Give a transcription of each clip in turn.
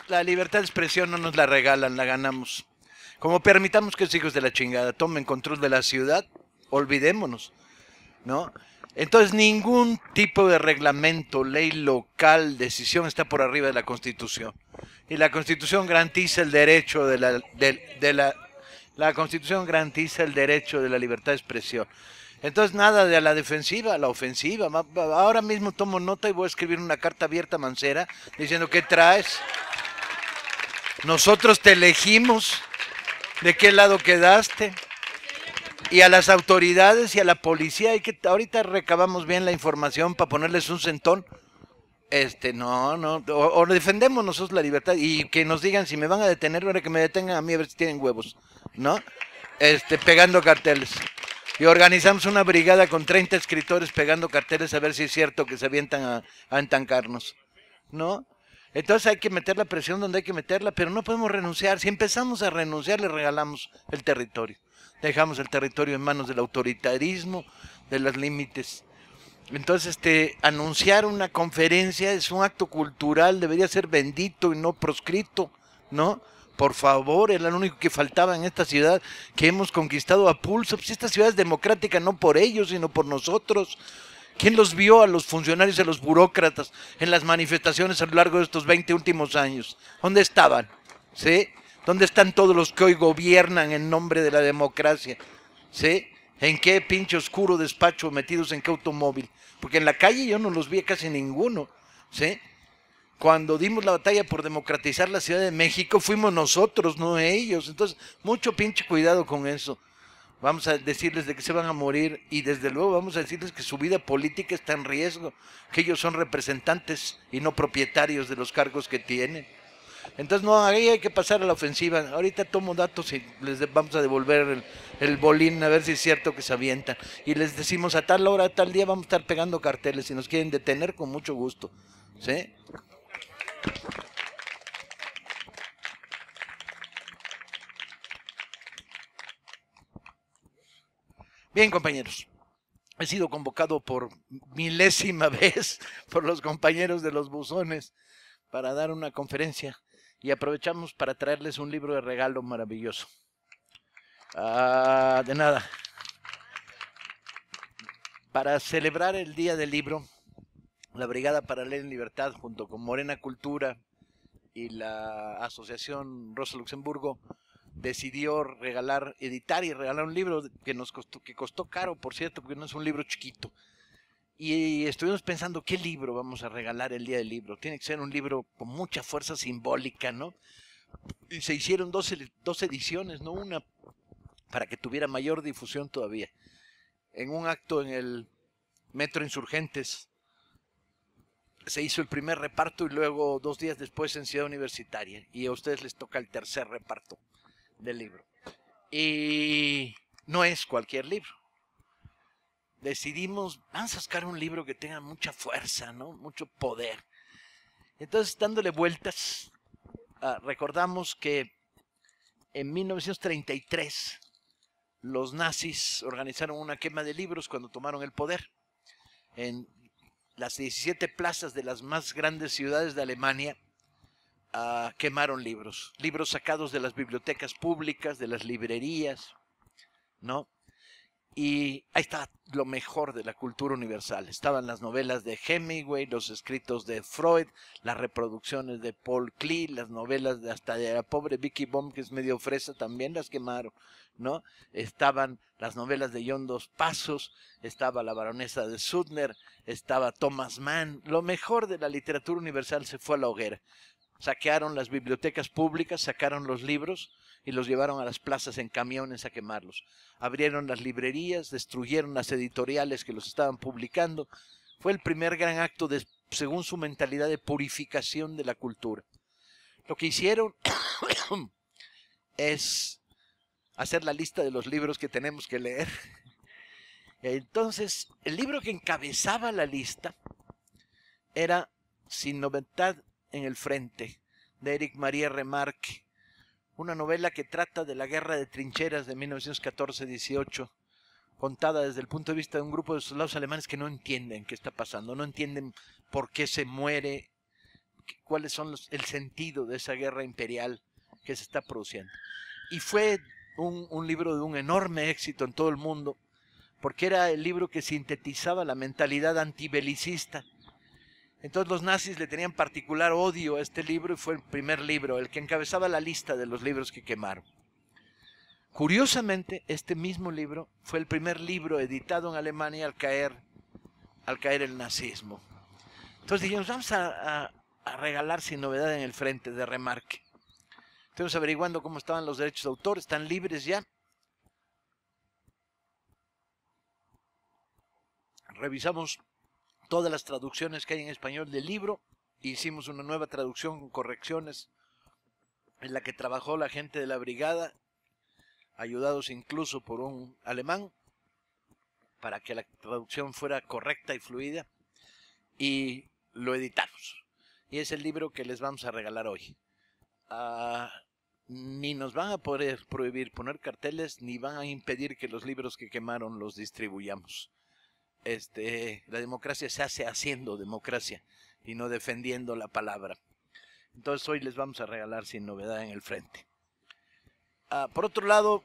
La libertad de expresión no nos la regalan, la ganamos. Como permitamos que los hijos de la chingada tomen control de la ciudad, olvidémonos, ¿no? Entonces ningún tipo de reglamento, ley local, decisión está por arriba de la Constitución. Y la Constitución garantiza el derecho la Constitución garantiza el derecho de la libertad de expresión. Entonces nada de a la defensiva, a la ofensiva. Ahora mismo tomo nota y voy a escribir una carta abierta a Mancera diciendo ¿qué traes? Nosotros te elegimos. ¿De qué lado quedaste? Y a las autoridades y a la policía, ahorita recabamos bien la información para ponerles un centón. O defendemos nosotros la libertad y que nos digan si me van a detener, ahora que me detengan a mí a ver si tienen huevos, ¿no? Pegando carteles. Y organizamos una brigada con 30 escritores pegando carteles a ver si es cierto que se avientan a entancarnos, ¿no? Entonces hay que meter la presión donde hay que meterla, pero no podemos renunciar. Si empezamos a renunciar, le regalamos el territorio. Dejamos el territorio en manos del autoritarismo, de los límites. Entonces, anunciar una conferencia es un acto cultural, debería ser bendito y no proscrito, ¿no? Por favor, era lo único que faltaba en esta ciudad que hemos conquistado a pulso. Pues esta ciudad es democrática no por ellos, sino por nosotros. ¿Quién los vio a los funcionarios, a los burócratas en las manifestaciones a lo largo de estos 20 últimos años? ¿Dónde estaban? ¿Sí? ¿Dónde están todos los que hoy gobiernan en nombre de la democracia? ¿Sí? ¿En qué pinche oscuro despacho metidos en qué automóvil? Porque en la calle yo no los vi casi ninguno, ¿sí? Cuando dimos la batalla por democratizar la Ciudad de México, fuimos nosotros, no ellos. Entonces, mucho pinche cuidado con eso. Vamos a decirles de que se van a morir y desde luego vamos a decirles que su vida política está en riesgo, que ellos son representantes y no propietarios de los cargos que tienen. Entonces, no, ahí hay que pasar a la ofensiva. Ahorita tomo datos y vamos a devolver el bolín a ver si es cierto que se avientan. Y les decimos a tal hora, a tal día vamos a estar pegando carteles. Si nos quieren detener, con mucho gusto. ¿Sí? Bien, compañeros. He sido convocado por milésima vez por los compañeros de los buzones para dar una conferencia y aprovechamos para traerles un libro de regalo maravilloso. De nada. Para celebrar el Día del Libro, la Brigada para Leer en Libertad, junto con Morena Cultura y la Asociación Rosa Luxemburgo, decidió editar y regalar un libro que costó caro, por cierto, porque no es un libro chiquito. Y estuvimos pensando, ¿qué libro vamos a regalar el Día del Libro? Tiene que ser un libro con mucha fuerza simbólica, ¿no? Y se hicieron dos ediciones, ¿no? Una para que tuviera mayor difusión todavía. En un acto en el Metro Insurgentes se hizo el primer reparto y luego 2 días después en Ciudad Universitaria. Y a ustedes les toca el tercer reparto del libro. Y no es cualquier libro. Decidimos, vamos a buscar un libro que tenga mucha fuerza, ¿no? Mucho poder. Entonces, dándole vueltas, recordamos que en 1933 los nazis organizaron una quema de libros cuando tomaron el poder. En las 17 plazas de las más grandes ciudades de Alemania quemaron libros sacados de las bibliotecas públicas, de las librerías, ¿no? Y ahí está lo mejor de la cultura universal. Estaban las novelas de Hemingway, los escritos de Freud, las reproducciones de Paul Klee, las novelas hasta de la pobre Vicky Baum, que es medio fresa, también las quemaron, ¿no? Estaban las novelas de John Dos Passos, estaba La baronesa de Suttner, estaba Thomas Mann. Lo mejor de la literatura universal se fue a la hoguera. Saquearon las bibliotecas públicas, sacaron los libros y los llevaron a las plazas en camiones a quemarlos. Abrieron las librerías, destruyeron las editoriales que los estaban publicando. Fue el primer gran acto, según su mentalidad, de purificación de la cultura. Lo que hicieron es hacer la lista de los libros que tenemos que leer. Entonces, el libro que encabezaba la lista era Sin novedad en el frente, de Éric Maria Remarque, una novela que trata de la guerra de trincheras de 1914-18, contada desde el punto de vista de un grupo de soldados alemanes que no entienden qué está pasando, no entienden por qué se muere, cuáles son el sentido de esa guerra imperial que se está produciendo. Y fue un libro de un enorme éxito en todo el mundo, porque era el libro que sintetizaba la mentalidad antibelicista. Entonces los nazis le tenían particular odio a este libro y fue el primer libro, el que encabezaba la lista de los libros que quemaron. Curiosamente, este mismo libro fue el primer libro editado en Alemania al caer el nazismo. Entonces dijimos, vamos a regalar sin novedad en el frente de remarque. Estuvimos averiguando cómo estaban los derechos de autor, están libres ya. Revisamos todas las traducciones que hay en español del libro, hicimos una nueva traducción con correcciones en la que trabajó la gente de la brigada, ayudados incluso por un alemán, para que la traducción fuera correcta y fluida, y lo editamos. Y es el libro que les vamos a regalar hoy. Ni nos van a poder prohibir poner carteles, ni van a impedir que los libros que quemaron los distribuyamos. La democracia se hace haciendo democracia y no defendiendo la palabra. Entonces hoy les vamos a regalar sin novedad en el frente. Por otro lado,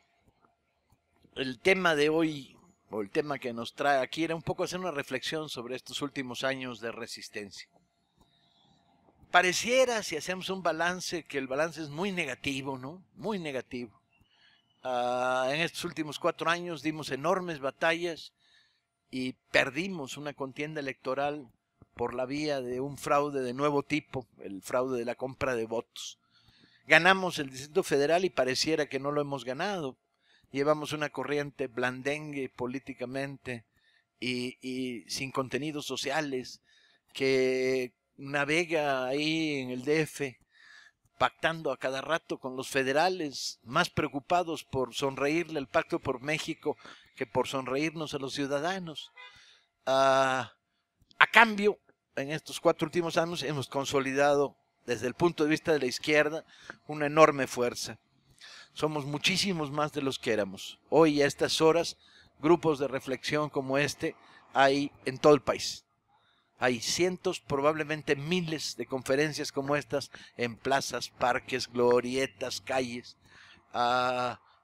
el tema de hoy, o el tema que nos trae aquí, era un poco hacer una reflexión sobre estos últimos años de resistencia. Pareciera, si hacemos un balance, que el balance es muy negativo, ¿no? Muy negativo. En estos últimos 4 años dimos enormes batallas y perdimos una contienda electoral por la vía de un fraude de nuevo tipo, el fraude de la compra de votos. Ganamos el Distrito Federal y pareciera que no lo hemos ganado. Llevamos una corriente blandengue políticamente y sin contenidos sociales que navega ahí en el DF pactando a cada rato con los federales, más preocupados por sonreírle al Pacto por México que por sonreírnos a los ciudadanos. A cambio, en estos 4 últimos años hemos consolidado desde el punto de vista de la izquierda una enorme fuerza. Somos muchísimos más de los que éramos. Hoy a estas horas, grupos de reflexión como este hay en todo el país. Hay cientos, probablemente miles de conferencias como estas en plazas, parques, glorietas, calles,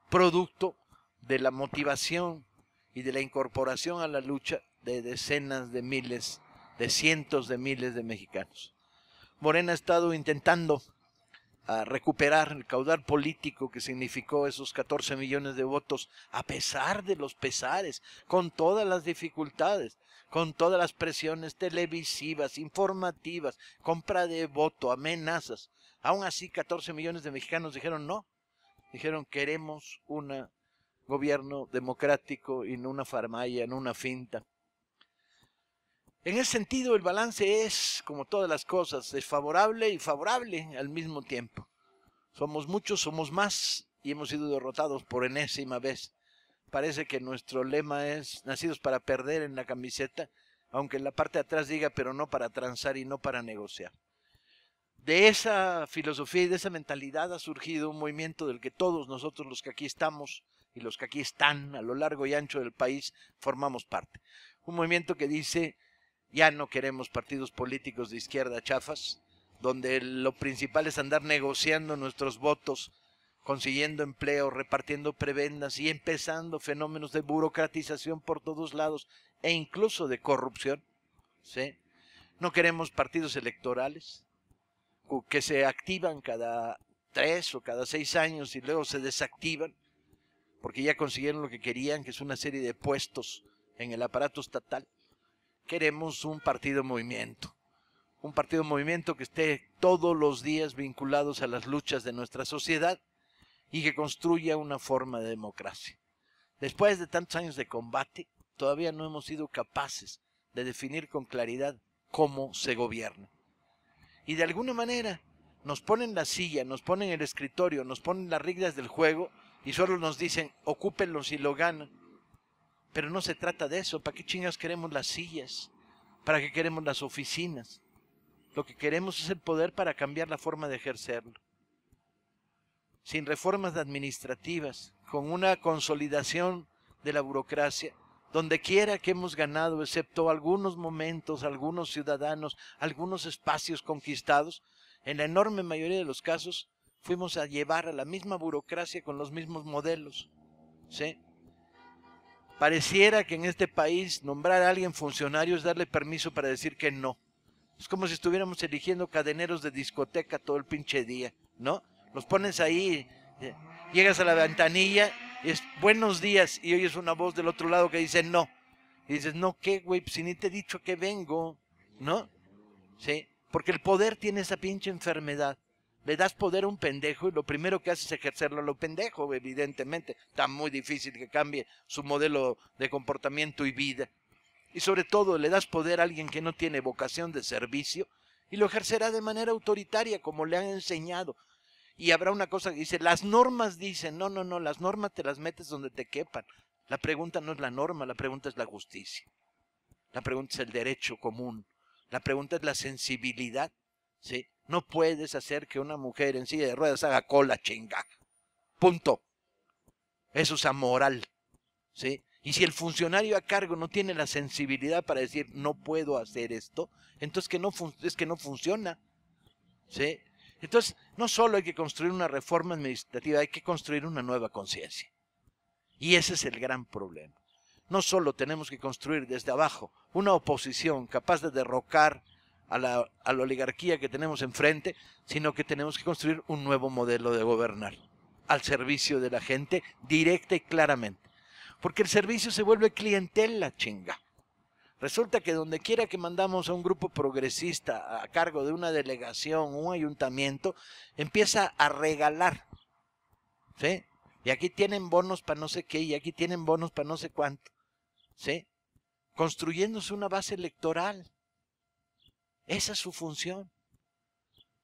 producto de la motivación y de la incorporación a la lucha de decenas de miles, de cientos de miles de mexicanos. Morena ha estado intentando recuperar el caudal político que significó esos 14 millones de votos, a pesar de los pesares, con todas las dificultades, con todas las presiones televisivas, informativas, compra de voto, amenazas. Aún así, 14 millones de mexicanos dijeron no. Dijeron, queremos un gobierno democrático y no una faramalla, no una finta. En ese sentido, el balance es, como todas las cosas, desfavorable y favorable al mismo tiempo. Somos muchos, somos más, y hemos sido derrotados por enésima vez. Parece que nuestro lema es nacidos para perder en la camiseta, aunque en la parte de atrás diga, pero no para transar y no para negociar. De esa filosofía y de esa mentalidad ha surgido un movimiento del que todos nosotros los que aquí estamos y los que aquí están a lo largo y ancho del país formamos parte. Un movimiento que dice, ya no queremos partidos políticos de izquierda chafas, donde lo principal es andar negociando nuestros votos, consiguiendo empleo, repartiendo prebendas y empezando fenómenos de burocratización por todos lados e incluso de corrupción. ¿Sí? No queremos partidos electorales que se activan cada 3 o cada 6 años y luego se desactivan porque ya consiguieron lo que querían, que es una serie de puestos en el aparato estatal. Queremos un partido movimiento que esté todos los días vinculados a las luchas de nuestra sociedad y que construya una forma de democracia. Después de tantos años de combate, todavía no hemos sido capaces de definir con claridad cómo se gobierna. Y de alguna manera nos ponen la silla, nos ponen el escritorio, nos ponen las reglas del juego y solo nos dicen, ocúpenlo si lo ganan. Pero no se trata de eso. ¿Para qué chingas queremos las sillas? ¿Para qué queremos las oficinas? Lo que queremos es el poder para cambiar la forma de ejercerlo. Sin reformas administrativas, con una consolidación de la burocracia, donde quiera que hemos ganado, excepto algunos momentos, algunos ciudadanos, algunos espacios conquistados, en la enorme mayoría de los casos, fuimos a llevar a la misma burocracia con los mismos modelos, ¿sí? Pareciera que en este país nombrar a alguien funcionario es darle permiso para decir que no. Es como si estuviéramos eligiendo cadeneros de discoteca todo el pinche día, ¿no? Los pones ahí, llegas a la ventanilla, y es buenos días, y oyes una voz del otro lado que dice no. Y dices, no, ¿qué, güey? Pues si ni te he dicho que vengo, ¿no? ¿Sí? Porque el poder tiene esa pinche enfermedad. Le das poder a un pendejo y lo primero que hace es ejercerlo a lo pendejo, evidentemente. Está muy difícil que cambie su modelo de comportamiento y vida. Y sobre todo le das poder a alguien que no tiene vocación de servicio y lo ejercerá de manera autoritaria como le han enseñado. Y habrá una cosa que dice, las normas dicen, no, las normas te las metes donde te quepan. La pregunta no es la norma, la pregunta es la justicia. La pregunta es el derecho común. La pregunta es la sensibilidad, ¿sí? No puedes hacer que una mujer en silla de ruedas haga cola, chinga. Punto. Eso es amoral, ¿sí? Y si el funcionario a cargo no tiene la sensibilidad para decir no puedo hacer esto, entonces es que no funciona, ¿sí? Entonces, no solo hay que construir una reforma administrativa, hay que construir una nueva conciencia. Y ese es el gran problema. No solo tenemos que construir desde abajo una oposición capaz de derrocar a la oligarquía que tenemos enfrente, sino que tenemos que construir un nuevo modelo de gobernar al servicio de la gente directa y claramente. Porque el servicio se vuelve clientela, chinga. Resulta que donde quiera que mandamos a un grupo progresista a cargo de una delegación, un ayuntamiento, empieza a regalar, ¿sí? Y aquí tienen bonos para no sé qué, y aquí tienen bonos para no sé cuánto, ¿sí? Construyéndose una base electoral. Esa es su función.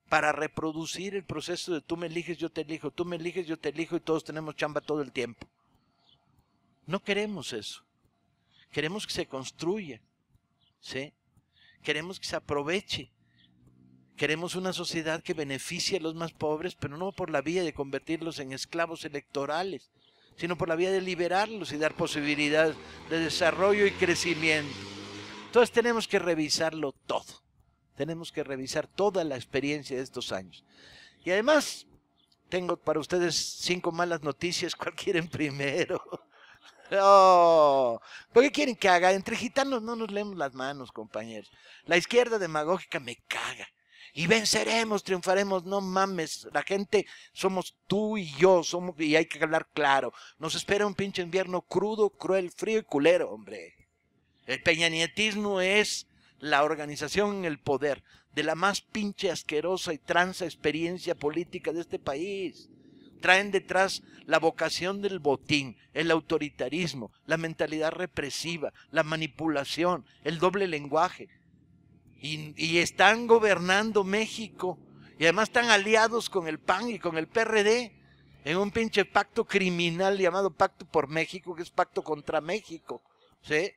Para reproducir el proceso de tú me eliges, yo te elijo, tú me eliges, yo te elijo, y todos tenemos chamba todo el tiempo. No queremos eso. Queremos que se construya, ¿sí? Queremos que se aproveche. Queremos una sociedad que beneficie a los más pobres, pero no por la vía de convertirlos en esclavos electorales, sino por la vía de liberarlos y dar posibilidades de desarrollo y crecimiento. Entonces tenemos que revisarlo todo. Tenemos que revisar toda la experiencia de estos años. Y además, tengo para ustedes 5 malas noticias. ¿Cuál quieren primero? Oh, ¿por qué quieren que haga? Entre gitanos no nos leemos las manos, compañeros. La izquierda demagógica me caga. Y venceremos, triunfaremos, no mames. La gente somos tú y yo, y hay que hablar claro. Nos espera un pinche invierno crudo, cruel, frío y culero, hombre. El peñanietismo es la organización en el poder de la más pinche asquerosa y transa experiencia política de este país. Traen detrás la vocación del botín, el autoritarismo, la mentalidad represiva, la manipulación, el doble lenguaje. Y están gobernando México. Y además están aliados con el PAN y con el PRD en un pinche pacto criminal llamado Pacto por México, que es pacto contra México, ¿sí?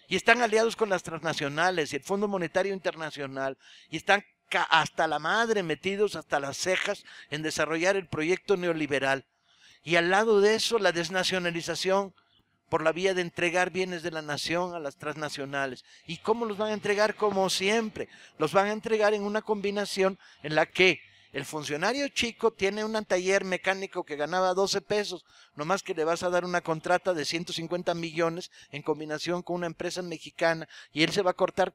Y están aliados con las transnacionales y el Fondo Monetario Internacional. Y están hasta la madre, metidos hasta las cejas en desarrollar el proyecto neoliberal. Y al lado de eso, la desnacionalización por la vía de entregar bienes de la nación a las transnacionales. ¿Y cómo los van a entregar? Como siempre, los van a entregar en una combinación en la que el funcionario chico tiene un taller mecánico que ganaba 12 pesos, nomás que le vas a dar una contrata de 150 millones en combinación con una empresa mexicana y él se va a cortar.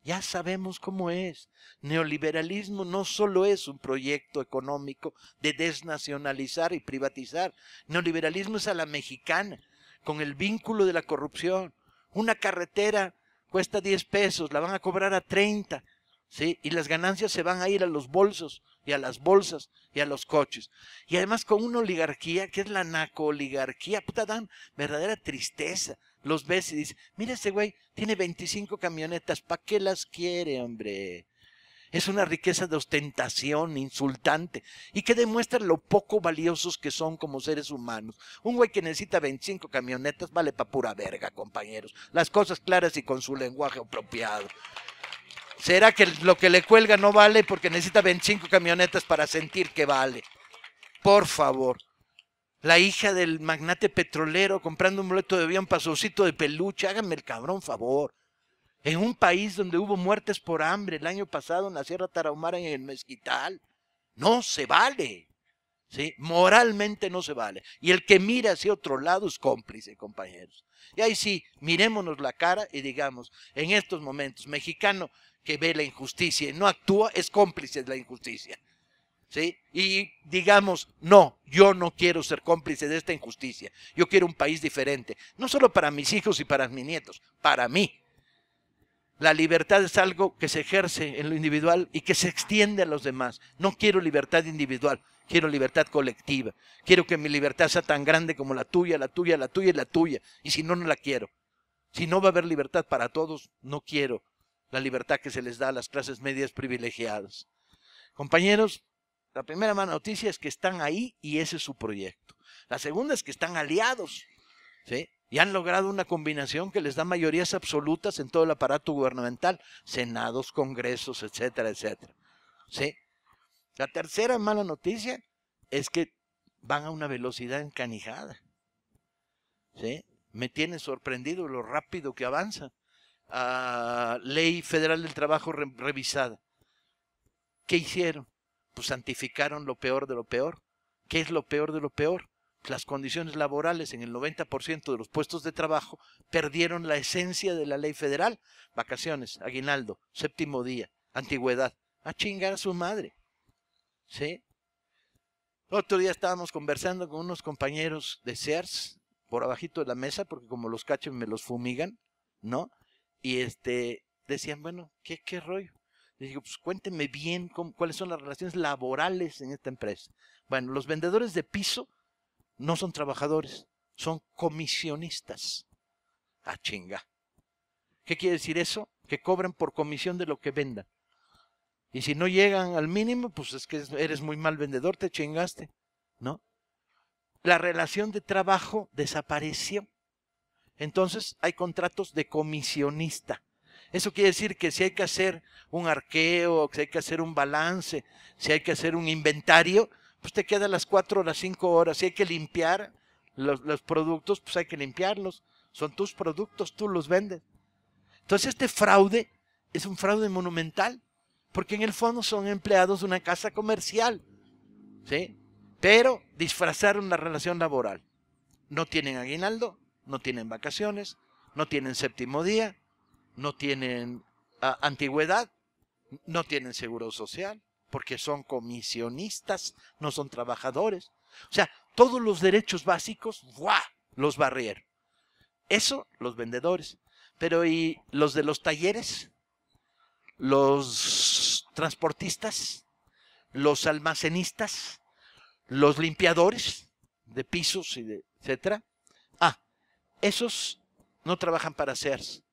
Ya sabemos cómo es. Neoliberalismo no solo es un proyecto económico de desnacionalizar y privatizar. Neoliberalismo es a la mexicana, con el vínculo de la corrupción. Una carretera cuesta 10 pesos, la van a cobrar a 30, ¿sí? Y las ganancias se van a ir a los bolsos y a las bolsas y a los coches. Y además con una oligarquía que es la narcooligarquía, puta, dan verdadera tristeza. Los ves y dices, mira ese güey, tiene 25 camionetas, ¿para qué las quiere, hombre? Es una riqueza de ostentación insultante y que demuestra lo poco valiosos que son como seres humanos. Un güey que necesita 25 camionetas vale pa' pura verga, compañeros. Las cosas claras y con su lenguaje apropiado. ¿Será que lo que le cuelga no vale porque necesita 25 camionetas para sentir que vale? Por favor. La hija del magnate petrolero comprando un boleto de avión para su osito de peluche. Háganme el cabrón favor. En un país donde hubo muertes por hambre el año pasado en la Sierra Tarahumara y en el Mezquital. No se vale. ¿Sí? Moralmente no se vale. Y el que mira hacia otro lado es cómplice, compañeros. Y ahí sí, mirémonos la cara y digamos, en estos momentos, mexicano que ve la injusticia y no actúa es cómplice de la injusticia. ¿Sí? Y digamos, no, yo no quiero ser cómplice de esta injusticia. Yo quiero un país diferente, no solo para mis hijos y para mis nietos, para mí. La libertad es algo que se ejerce en lo individual y que se extiende a los demás. No quiero libertad individual, quiero libertad colectiva. Quiero que mi libertad sea tan grande como la tuya, la tuya, la tuya y la tuya. Y si no, no la quiero. Si no va a haber libertad para todos, no quiero la libertad que se les da a las clases medias privilegiadas. Compañeros, la primera mala noticia es que están ahí y ese es su proyecto. La segunda es que están aliados, ¿sí? Y han logrado una combinación que les da mayorías absolutas en todo el aparato gubernamental, senados, congresos, etcétera, etcétera. ¿Sí? La tercera mala noticia es que van a una velocidad encanijada. ¿Sí? Me tiene sorprendido lo rápido que avanza. Ley Federal del Trabajo revisada. ¿Qué hicieron? Pues santificaron lo peor de lo peor. ¿Qué es lo peor de lo peor? Las condiciones laborales en el 90% de los puestos de trabajo perdieron la esencia de la ley federal. Vacaciones, aguinaldo, séptimo día, antigüedad. A chingar a su madre. ¿Sí? Otro día estábamos conversando con unos compañeros de Sears por abajito de la mesa, porque como los cachen me los fumigan, ¿no? Y decían, bueno, ¿qué rollo? Les digo, pues cuénteme bien cuáles son las relaciones laborales en esta empresa. Bueno, los vendedores de piso no son trabajadores, son comisionistas. Ah, chinga. ¿Qué quiere decir eso? Que cobran por comisión de lo que vendan. Y si no llegan al mínimo, pues es que eres muy mal vendedor, te chingaste, ¿no? La relación de trabajo desapareció. Entonces hay contratos de comisionista. Eso quiere decir que si hay que hacer un arqueo, si hay que hacer un balance, si hay que hacer un inventario, pues te quedan las 4 o las 5 horas. Si hay que limpiar los productos, pues hay que limpiarlos. Son tus productos, tú los vendes. Entonces este fraude es un fraude monumental, porque en el fondo son empleados de una casa comercial, ¿sí? Pero disfrazaron la relación laboral. No tienen aguinaldo, no tienen vacaciones, no tienen séptimo día, no tienen antigüedad, no tienen seguro social, porque son comisionistas, no son trabajadores. O sea, todos los derechos básicos, ¡guau!, los barrieron. Eso, los vendedores. Pero ¿y los de los talleres? Los transportistas, los almacenistas, los limpiadores de pisos y de etcétera. Esos no trabajan para Sears.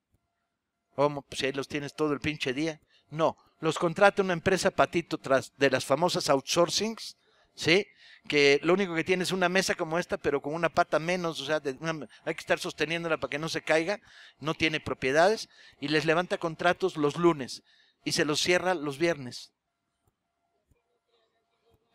¿Cómo? Pues ahí los tienes todo el pinche día. No, los contrata una empresa patito de las famosas outsourcings, ¿sí? Que lo único que tiene es una mesa como esta, pero con una pata menos, o sea, hay que estar sosteniéndola para que no se caiga, no tiene propiedades, y les levanta contratos los lunes y se los cierra los viernes.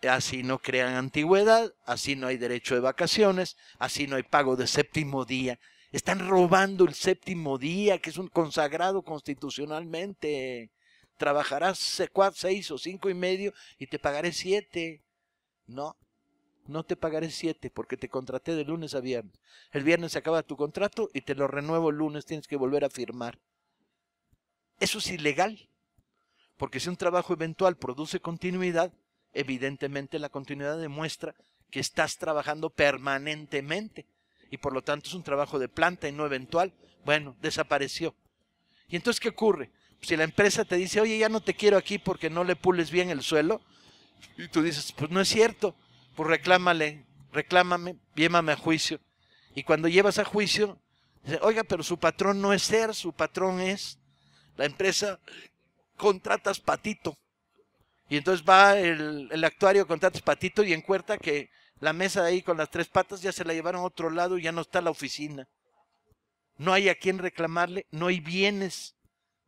Así no crean antigüedad, así no hay derecho de vacaciones, así no hay pago de séptimo día. Están robando el séptimo día, que es un consagrado constitucionalmente. Trabajarás 6 o 5.5 y te pagaré 7. No, no te pagaré 7 porque te contraté de lunes a viernes. El viernes se acaba tu contrato y te lo renuevo el lunes, tienes que volver a firmar. Eso es ilegal, porque si un trabajo eventual produce continuidad, evidentemente la continuidad demuestra que estás trabajando permanentemente y por lo tanto es un trabajo de planta y no eventual. Bueno, desapareció. ¿Y entonces qué ocurre? Si la empresa te dice, oye, ya no te quiero aquí porque no le pules bien el suelo, y tú dices, pues no es cierto, pues reclámame, llévame a juicio. Y cuando llevas a juicio, dice, oiga, pero su patrón no es Sears, su patrón es la empresa Contratas Patito. Y entonces va el actuario Contratas Patito y encuentra que la mesa de ahí con las 3 patas ya se la llevaron a otro lado y ya no está la oficina. No hay a quien reclamarle, no hay bienes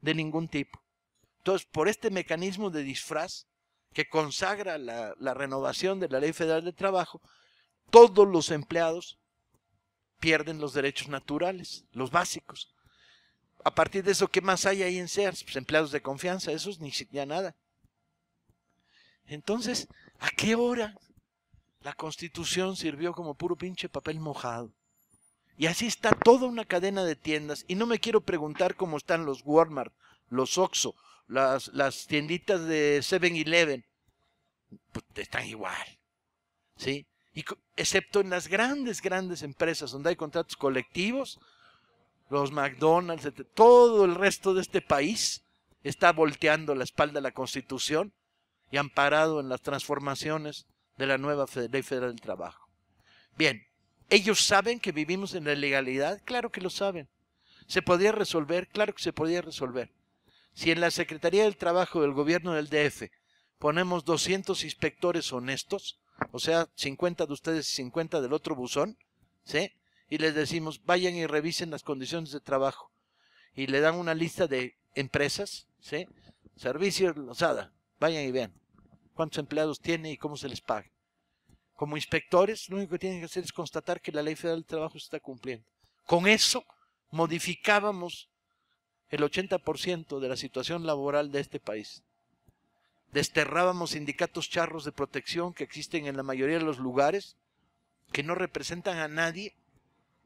de ningún tipo. Entonces, por este mecanismo de disfraz que consagra la renovación de la Ley Federal de Trabajo, todos los empleados pierden los derechos naturales, los básicos. A partir de eso, ¿qué más hay ahí en Sears? Pues empleados de confianza, esos ni siquiera nada. Entonces, ¿a qué hora la Constitución sirvió como puro pinche papel mojado? Y así está toda una cadena de tiendas. Y no me quiero preguntar cómo están los Walmart, los Oxxo, las tienditas de 7-Eleven. Pues están igual, ¿sí? Y excepto en las grandes empresas donde hay contratos colectivos, los McDonald's, todo el resto de este país está volteando la espalda a la Constitución y amparado en las transformaciones de la nueva Ley Federal del Trabajo. Bien, ¿ellos saben que vivimos en la ilegalidad? Claro que lo saben. ¿Se podía resolver? Claro que se podía resolver. Si en la Secretaría del Trabajo del Gobierno del DF ponemos 200 inspectores honestos, o sea, 50 de ustedes y 50 del otro buzón, ¿sí? Y les decimos, vayan y revisen las condiciones de trabajo. Y le dan una lista de empresas, ¿sí? Servicios Lozada, vayan y vean cuántos empleados tiene y cómo se les paga. Como inspectores, lo único que tienen que hacer es constatar que la Ley Federal del Trabajo se está cumpliendo. Con eso modificábamos el 80% de la situación laboral de este país. Desterrábamos sindicatos charros de protección que existen en la mayoría de los lugares, que no representan a nadie,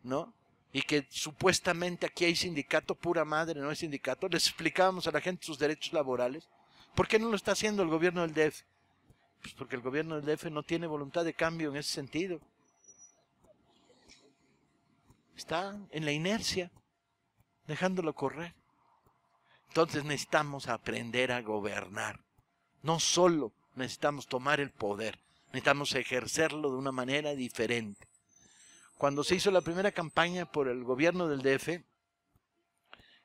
¿no? Y que supuestamente aquí hay sindicato, pura madre, no hay sindicato. Les explicábamos a la gente sus derechos laborales. ¿Por qué no lo está haciendo el gobierno del DF? Pues porque el gobierno del DF no tiene voluntad de cambio en ese sentido. Está en la inercia, dejándolo correr. Entonces necesitamos aprender a gobernar. No solo necesitamos tomar el poder, necesitamos ejercerlo de una manera diferente. Cuando se hizo la primera campaña por el gobierno del DF,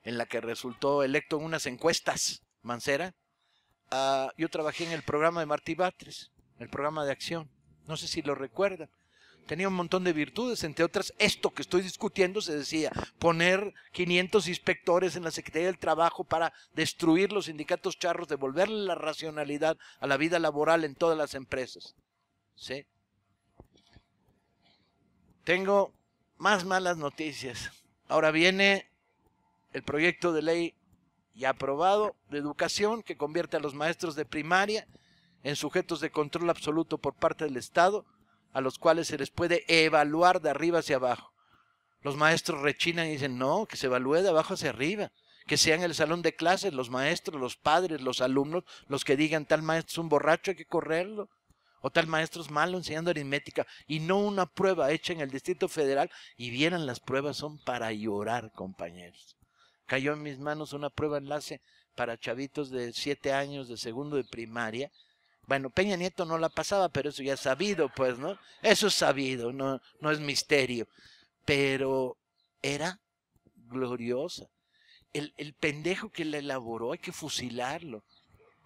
en la que resultó electo en unas encuestas, Mancera, yo trabajé en el programa de Martí Batres, el programa de acción. No sé si lo recuerdan. Tenía un montón de virtudes, entre otras, esto que estoy discutiendo se decía, poner 500 inspectores en la Secretaría del Trabajo para destruir los sindicatos charros, devolverle la racionalidad a la vida laboral en todas las empresas. ¿Sí? Tengo más malas noticias. Ahora viene el proyecto de ley ya aprobado de educación que convierte a los maestros de primaria en sujetos de control absoluto por parte del Estado, a los cuales se les puede evaluar de arriba hacia abajo. Los maestros rechinan y dicen, no, que se evalúe de abajo hacia arriba, que sea en el salón de clases los maestros, los padres, los alumnos, los que digan tal maestro es un borracho, hay que correrlo, o tal maestro es malo enseñando aritmética, y no una prueba hecha en el Distrito Federal, y vieran las pruebas son para llorar, compañeros. Cayó en mis manos una prueba enlace para chavitos de 7 años de segundo de primaria. Bueno, Peña Nieto no la pasaba, pero eso ya es sabido, pues, ¿no? Eso es sabido, no es misterio. Pero era gloriosa. El pendejo que la elaboró hay que fusilarlo.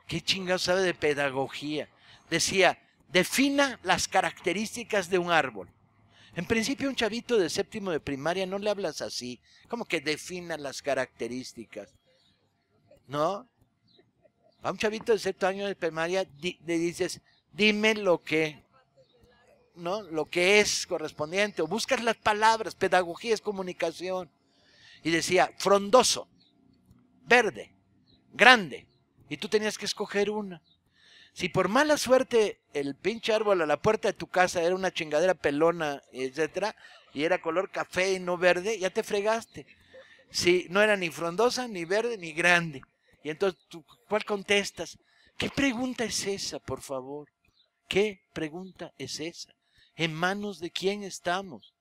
¿Qué chingado sabe de pedagogía? Decía, defina las características de un árbol. En principio, un chavito de séptimo de primaria no le hablas así, como que defina las características, ¿no? A un chavito de sexto año de primaria le dices, dime lo que, ¿no? Lo que es correspondiente, o buscas las palabras, pedagogía es comunicación. Y decía, frondoso, verde, grande, y tú tenías que escoger una. Si por mala suerte el pinche árbol a la puerta de tu casa era una chingadera pelona, etcétera, y era color café y no verde, ya te fregaste. Si no era ni frondosa, ni verde, ni grande. Y entonces, ¿cuál contestas? ¿Qué pregunta es esa, por favor? ¿Qué pregunta es esa? ¿En manos de quién estamos?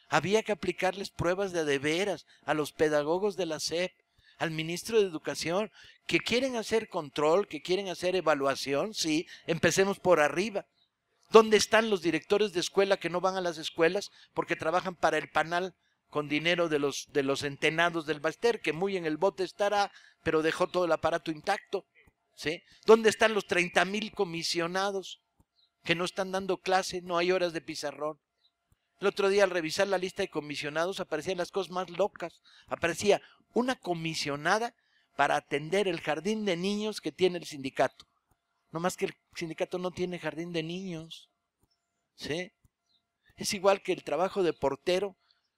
Había que aplicarles pruebas de veras a los pedagogos de la SEP, al ministro de Educación, que quieren hacer control, que quieren hacer evaluación, sí, empecemos por arriba. ¿Dónde están los directores de escuela que no van a las escuelas porque trabajan para el panal con dinero de los entenados del Baster, que muy en el bote estará, pero dejó todo el aparato intacto? ¿Sí? ¿Dónde están los 30,000 comisionados que no están dando clase? No hay horas de pizarrón. El otro día, al revisar la lista de comisionados, aparecían las cosas más locas. Aparecía una comisionada para atender el jardín de niños que tiene el sindicato. No más que el sindicato no tiene jardín de niños. ¿Sí? Es igual que el trabajo de portero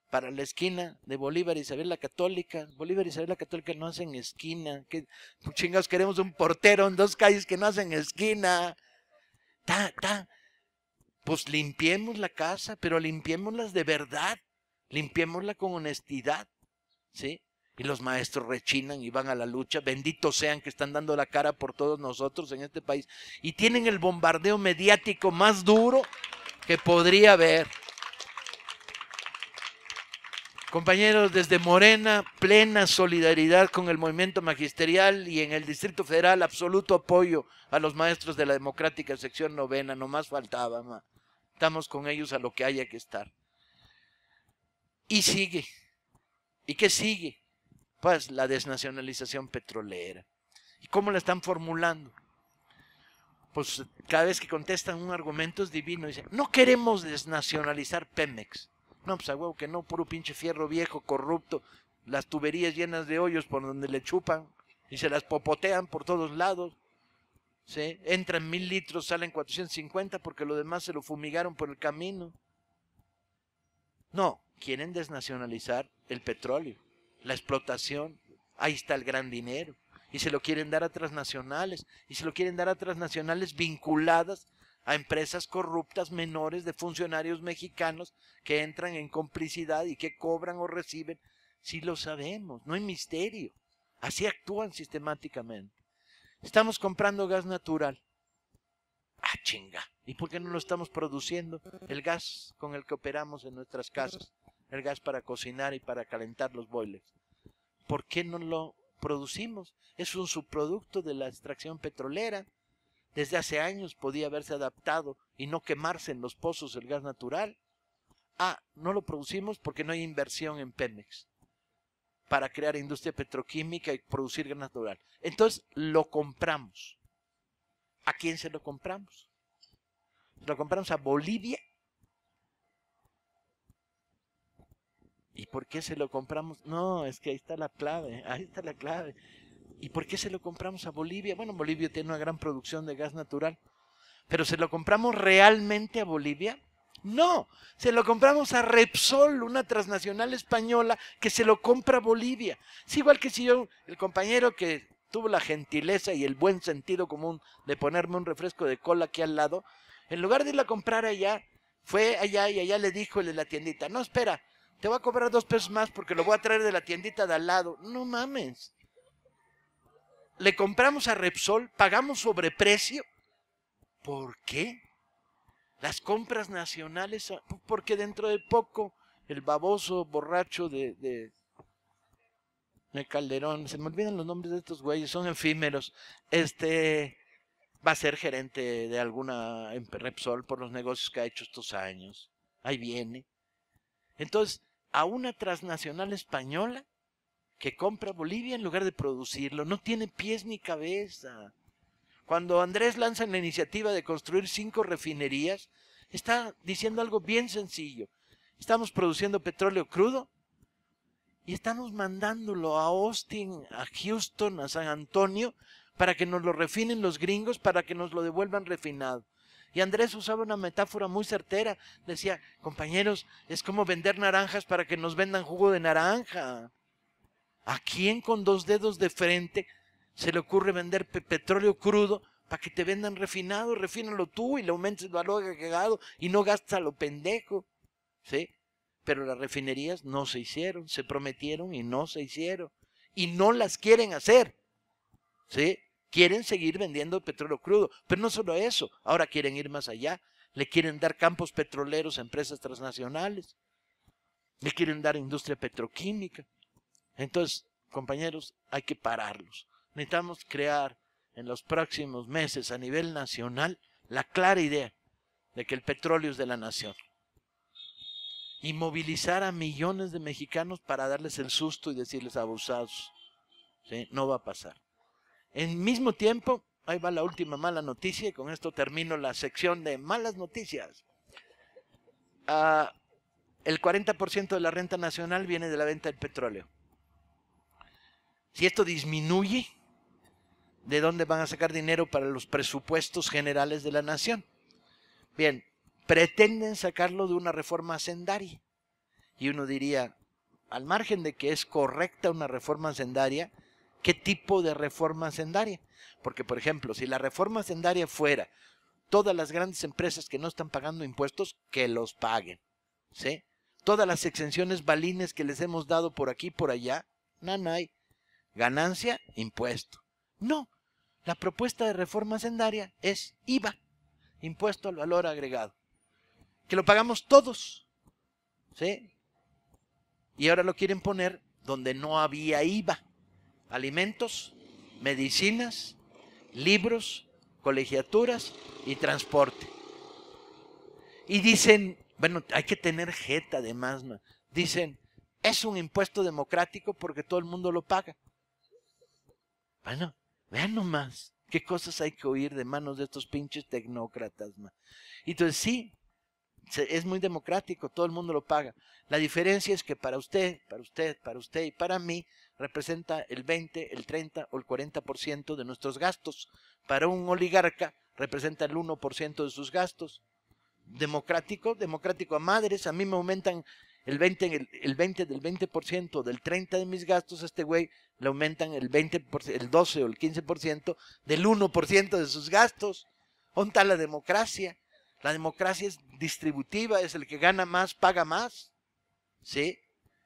para la esquina de Bolívar y Isabel la Católica. Bolívar y Isabel la Católica no hacen esquina. ¿Qué chingados queremos un portero en 2 calles que no hacen esquina? Pues limpiemos la casa, pero limpiémoslas de verdad. Limpiémosla con honestidad, ¿sí? Y los maestros rechinan y van a la lucha. Benditos sean que están dando la cara por todos nosotros en este país. Y tienen el bombardeo mediático más duro que podría haber. Compañeros, desde Morena, plena solidaridad con el movimiento magisterial y en el Distrito Federal, absoluto apoyo a los maestros de la Democrática Sección Novena, nomás faltaba, ma. Estamos con ellos a lo que haya que estar. Y sigue. ¿Y qué sigue? Pues la desnacionalización petrolera. ¿Y cómo la están formulando? Pues cada vez que contestan un argumento es divino. Dicen, no queremos desnacionalizar Pemex. No, pues a huevo que no, puro pinche fierro viejo, corrupto, las tuberías llenas de hoyos por donde le chupan y se las popotean por todos lados. ¿Sí? Entran 1000 litros, salen 450 porque lo demás se lo fumigaron por el camino. No, quieren desnacionalizar el petróleo, la explotación, ahí está el gran dinero. Y se lo quieren dar a transnacionales, y se lo quieren dar a transnacionales vinculadas a empresas corruptas menores de funcionarios mexicanos que entran en complicidad y que cobran o reciben. Sí lo sabemos, no hay misterio. Así actúan sistemáticamente. Estamos comprando gas natural. Ah, chinga. ¿Y por qué no lo estamos produciendo? El gas con el que operamos en nuestras casas. El gas para cocinar y para calentar los boilers. ¿Por qué no lo producimos? Es un subproducto de la extracción petrolera. Desde hace años podía haberse adaptado y no quemarse en los pozos el gas natural. Ah, no lo producimos porque no hay inversión en Pemex para crear industria petroquímica y producir gas natural. Entonces lo compramos. ¿A quién se lo compramos? ¿Lo compramos a Bolivia? ¿Y por qué se lo compramos? No, es que ahí está la clave, ahí está la clave. ¿Y por qué se lo compramos a Bolivia? Bueno, Bolivia tiene una gran producción de gas natural. ¿Pero se lo compramos realmente a Bolivia? No, se lo compramos a Repsol, una transnacional española que se lo compra a Bolivia. Es igual que si yo, el compañero que tuvo la gentileza y el buen sentido común de ponerme un refresco de cola aquí al lado, en lugar de irla a comprar allá, fue allá y allá le dijo el de la tiendita, no, espera, te voy a cobrar 2 pesos más porque lo voy a traer de la tiendita de al lado. No mames. Le compramos a Repsol, pagamos sobreprecio. ¿Por qué? Las compras nacionales, porque dentro de poco el baboso borracho de Calderón, se me olvidan los nombres de estos güeyes, son efímeros, va a ser gerente de alguna Repsol por los negocios que ha hecho estos años. Ahí viene. Entonces, a una transnacional española que compra Bolivia en lugar de producirlo, no tiene pies ni cabeza. Cuando Andrés lanza la iniciativa de construir 5 refinerías, está diciendo algo bien sencillo. Estamos produciendo petróleo crudo y estamos mandándolo a Austin, a Houston, a San Antonio, para que nos lo refinen los gringos, para que nos lo devuelvan refinado. Y Andrés usaba una metáfora muy certera. Decía, compañeros, es como vender naranjas para que nos vendan jugo de naranja. ¿A quién con 2 dedos de frente se le ocurre vender petróleo crudo para que te vendan refinado? Refínalo tú y le aumentes el valor agregado y no gastas a lo pendejo. ¿Sí? Pero las refinerías no se hicieron, se prometieron y no se hicieron. Y no las quieren hacer. ¿Sí? Quieren seguir vendiendo petróleo crudo. Pero no solo eso, ahora quieren ir más allá. Le quieren dar campos petroleros a empresas transnacionales. Le quieren dar industria petroquímica. Entonces, compañeros, hay que pararlos. Necesitamos crear en los próximos meses a nivel nacional la clara idea de que el petróleo es de la nación. Y movilizar a millones de mexicanos para darles el susto y decirles abusados. ¿Sí? No va a pasar. En mismo tiempo, ahí va la última mala noticia y con esto termino la sección de malas noticias. El 40% de la renta nacional viene de la venta del petróleo. Si esto disminuye, ¿de dónde van a sacar dinero para los presupuestos generales de la nación? Bien, pretenden sacarlo de una reforma hacendaria. Y uno diría, al margen de que es correcta una reforma hacendaria, ¿qué tipo de reforma hacendaria? Porque, por ejemplo, si la reforma hacendaria fuera todas las grandes empresas que no están pagando impuestos, que los paguen, ¿sí? Todas las exenciones balines que les hemos dado por aquí y por allá, nanay, ganancia, impuesto. No, la propuesta de reforma hacendaria es IVA, impuesto al valor agregado, que lo pagamos todos, ¿sí? Y ahora lo quieren poner donde no había IVA. Alimentos, medicinas, libros, colegiaturas y transporte. Y dicen, bueno, hay que tener jeta además, ¿no? Dicen, es un impuesto democrático porque todo el mundo lo paga. Bueno, vean nomás qué cosas hay que oír de manos de estos pinches tecnócratas, ¿no? Y entonces sí, es muy democrático, todo el mundo lo paga. La diferencia es que para usted y para mí representa el 20, el 30 o el 40% de nuestros gastos. Para un oligarca representa el 1% de sus gastos. Democrático a madres, a mí me aumentan el 20 del 20%, del 30% de mis gastos, a este güey le aumentan el 20%, el 12 o el 15% del 1% de sus gastos. ¿Dónde está la democracia? La democracia es distributiva, es el que gana más, paga más, ¿sí?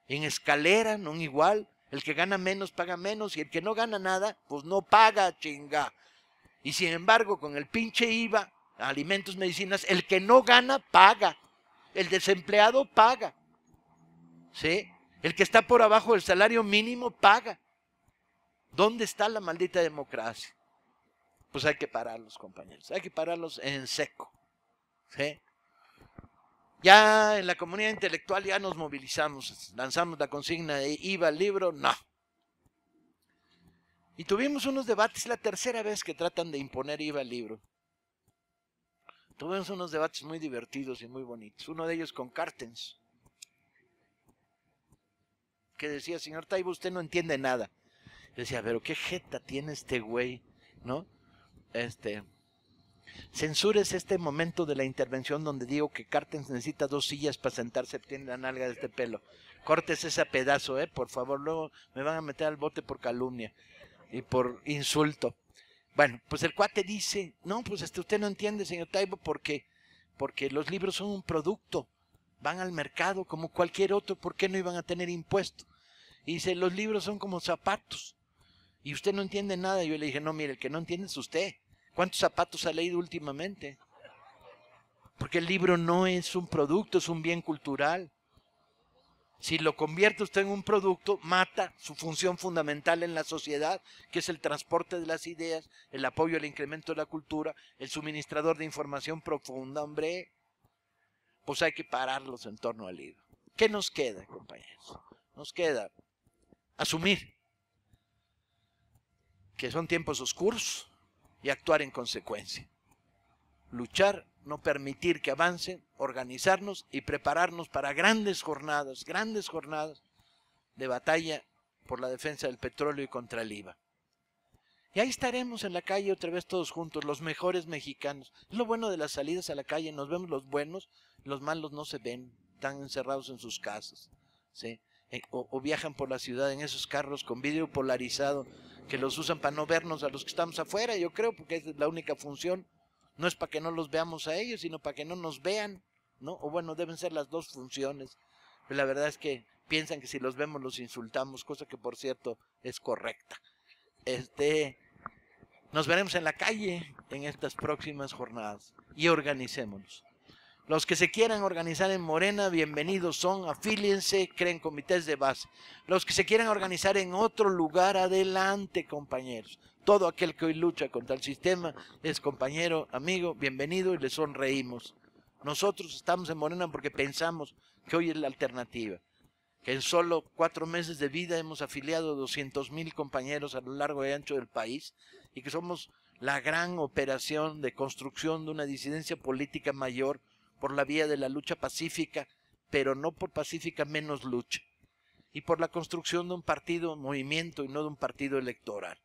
En escalera, no igual, el que gana menos, paga menos, y el que no gana nada, pues no paga, chinga. Y sin embargo, con el pinche IVA, alimentos, medicinas, el que no gana, paga. El desempleado paga, ¿sí? El que está por abajo del salario mínimo, paga. ¿Dónde está la maldita democracia? Pues hay que pararlos, compañeros, hay que pararlos en seco, ¿sí? Ya en la comunidad intelectual ya nos movilizamos, lanzamos la consigna de IVA al libro, no. Y tuvimos unos debates, la tercera vez que tratan de imponer IVA al libro. Tuvimos unos debates muy divertidos y muy bonitos. Uno de ellos con Cartens, que decía, señor Taibo, usted no entiende nada. Yo decía, pero qué jeta tiene este güey, ¿no? Censures este momento de la intervención donde digo que Cartens necesita 2 sillas para sentarse, tiene la nalga de este pelo. Cortes ese pedazo, por favor, luego me van a meter al bote por calumnia y por insulto. Bueno, pues el cuate dice, no, pues usted no entiende, señor Taibo, porque los libros son un producto, van al mercado como cualquier otro, ¿por qué no iban a tener impuesto? Y dice, los libros son como zapatos, y usted no entiende nada. Yo le dije, no, mire, el que no entiende es usted. ¿Cuántos zapatos ha leído últimamente? Porque el libro no es un producto, es un bien cultural. Si lo convierte usted en un producto, mata su función fundamental en la sociedad, que es el transporte de las ideas, el apoyo al incremento de la cultura, el suministrador de información profunda, hombre. Pues hay que pararlos en torno al libro. ¿Qué nos queda, compañeros? Nos queda asumir que son tiempos oscuros y actuar en consecuencia. Luchar, no permitir que avancen, organizarnos y prepararnos para grandes jornadas de batalla por la defensa del petróleo y contra el IVA. Y ahí estaremos en la calle otra vez todos juntos, los mejores mexicanos. Es lo bueno de las salidas a la calle, nos vemos los buenos, los malos no se ven, están encerrados en sus casas, ¿sí? O viajan por la ciudad en esos carros con vidrio polarizado que los usan para no vernos a los que estamos afuera, yo creo, porque es la única función. No es para que no los veamos a ellos, sino para que no nos vean, ¿no? O bueno, deben ser las dos funciones. Pero la verdad es que piensan que si los vemos los insultamos, cosa que por cierto es correcta. Nos veremos en la calle en estas próximas jornadas y organicémonos. Los que se quieran organizar en Morena, bienvenidos son, afíliense, creen comités de base. Los que se quieran organizar en otro lugar, adelante, compañeros. Todo aquel que hoy lucha contra el sistema es compañero, amigo, bienvenido y le sonreímos. Nosotros estamos en Morena porque pensamos que hoy es la alternativa. Que en solo 4 meses de vida hemos afiliado 200,000 compañeros a lo largo y ancho del país y que somos la gran operación de construcción de una disidencia política mayor por la vía de la lucha pacífica, pero no por pacífica menos lucha, y por la construcción de un partido, movimiento y no de un partido electoral.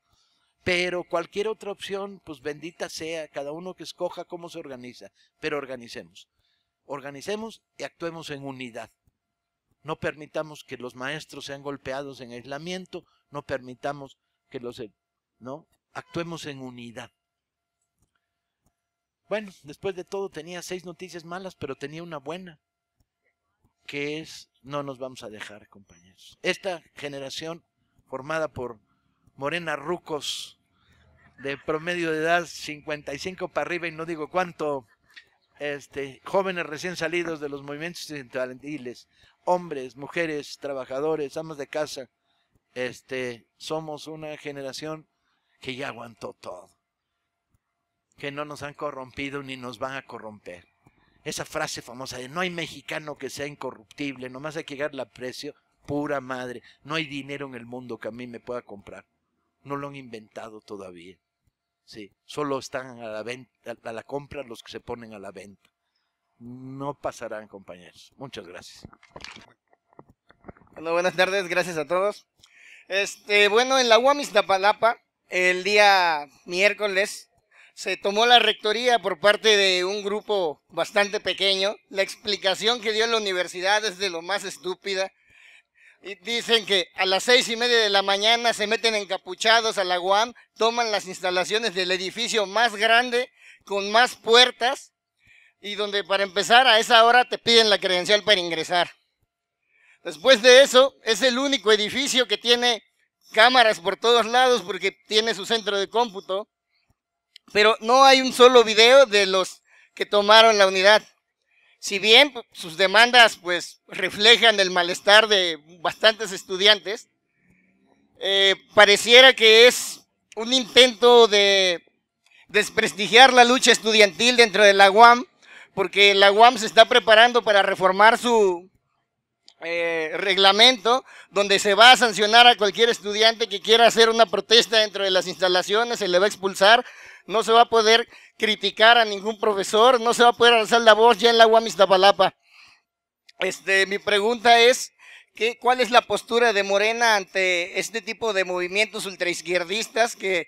Pero cualquier otra opción, pues bendita sea, cada uno que escoja cómo se organiza, pero organicemos y actuemos en unidad. no permitamos que los maestros sean golpeados en aislamiento, no permitamos que ¿no? Actuemos en unidad. Bueno, después de todo tenía 6 noticias malas, pero tenía una buena, que es, no nos vamos a dejar, compañeros. Esta generación formada por Morena rucos de promedio de edad 55 para arriba y no digo cuánto, jóvenes recién salidos de los movimientos estudiantiles, hombres, mujeres, trabajadores, amas de casa, somos una generación que ya aguantó todo, que no nos han corrompido ni nos van a corromper. Esa frase famosa de no hay mexicano que sea incorruptible, nomás hay que llegarle a precio, pura madre, no hay dinero en el mundo que a mí me pueda comprar. No lo han inventado todavía. Sí, solo están a la venta, a la compra los que se ponen a la venta. No pasarán, compañeros. Muchas gracias. Bueno, buenas tardes, gracias a todos. Bueno, en la UAM Iztapalapa, el día miércoles, se tomó la rectoría por parte de un grupo bastante pequeño. La explicación que dio la universidad es de lo más estúpida. Y dicen que a las 6:30 de la mañana se meten encapuchados a la UAM, toman las instalaciones del edificio más grande, con más puertas, y donde para empezar a esa hora te piden la credencial para ingresar. Después de eso, es el único edificio que tiene cámaras por todos lados porque tiene su centro de cómputo, pero no hay un solo video de los que tomaron la unidad. Si bien sus demandas pues reflejan el malestar de bastantes estudiantes, pareciera que es un intento de desprestigiar la lucha estudiantil dentro de la UAM, porque la UAM se está preparando para reformar su reglamento, donde se va a sancionar a cualquier estudiante que quiera hacer una protesta dentro de las instalaciones, se le va a expulsar, no se va a poder criticar a ningún profesor, no se va a poder alzar la voz ya en la UAM Iztapalapa. Mi pregunta es, ¿cuál es la postura de Morena ante este tipo de movimientos ultraizquierdistas que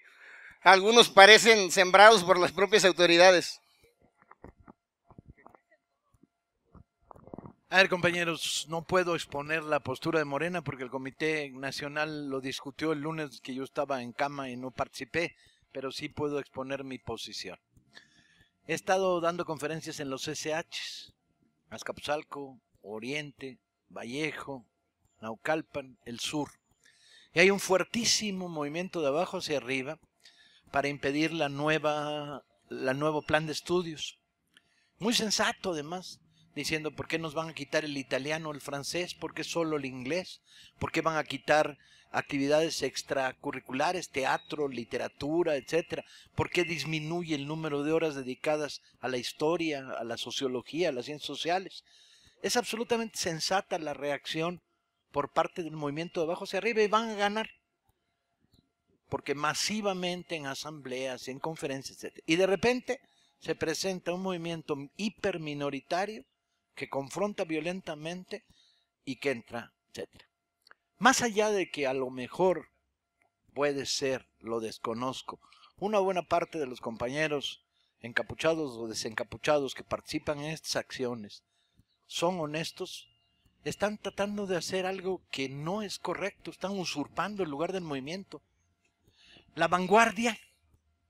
algunos parecen sembrados por las propias autoridades? A ver, compañeros, no puedo exponer la postura de Morena porque el Comité Nacional lo discutió el lunes que yo estaba en cama y no participé, pero sí puedo exponer mi posición. He estado dando conferencias en los SHs, Azcapotzalco, Oriente, Vallejo, Naucalpan, el sur. Y hay un fuertísimo movimiento de abajo hacia arriba para impedir el nuevo plan de estudios. Muy sensato además, diciendo por qué nos van a quitar el italiano, el francés, por qué solo el inglés, por qué van a quitar actividades extracurriculares, teatro, literatura, etcétera, por qué disminuye el número de horas dedicadas a la historia, a la sociología, a las ciencias sociales. Es absolutamente sensata la reacción por parte del movimiento de abajo hacia arriba y van a ganar, porque masivamente en asambleas, en conferencias, etcétera. Y de repente se presenta un movimiento hiperminoritario que confronta violentamente y que entra, etcétera. Más allá de que a lo mejor puede ser, lo desconozco, una buena parte de los compañeros encapuchados o desencapuchados que participan en estas acciones son honestos, están tratando de hacer algo que no es correcto, están usurpando el lugar del movimiento. La vanguardia,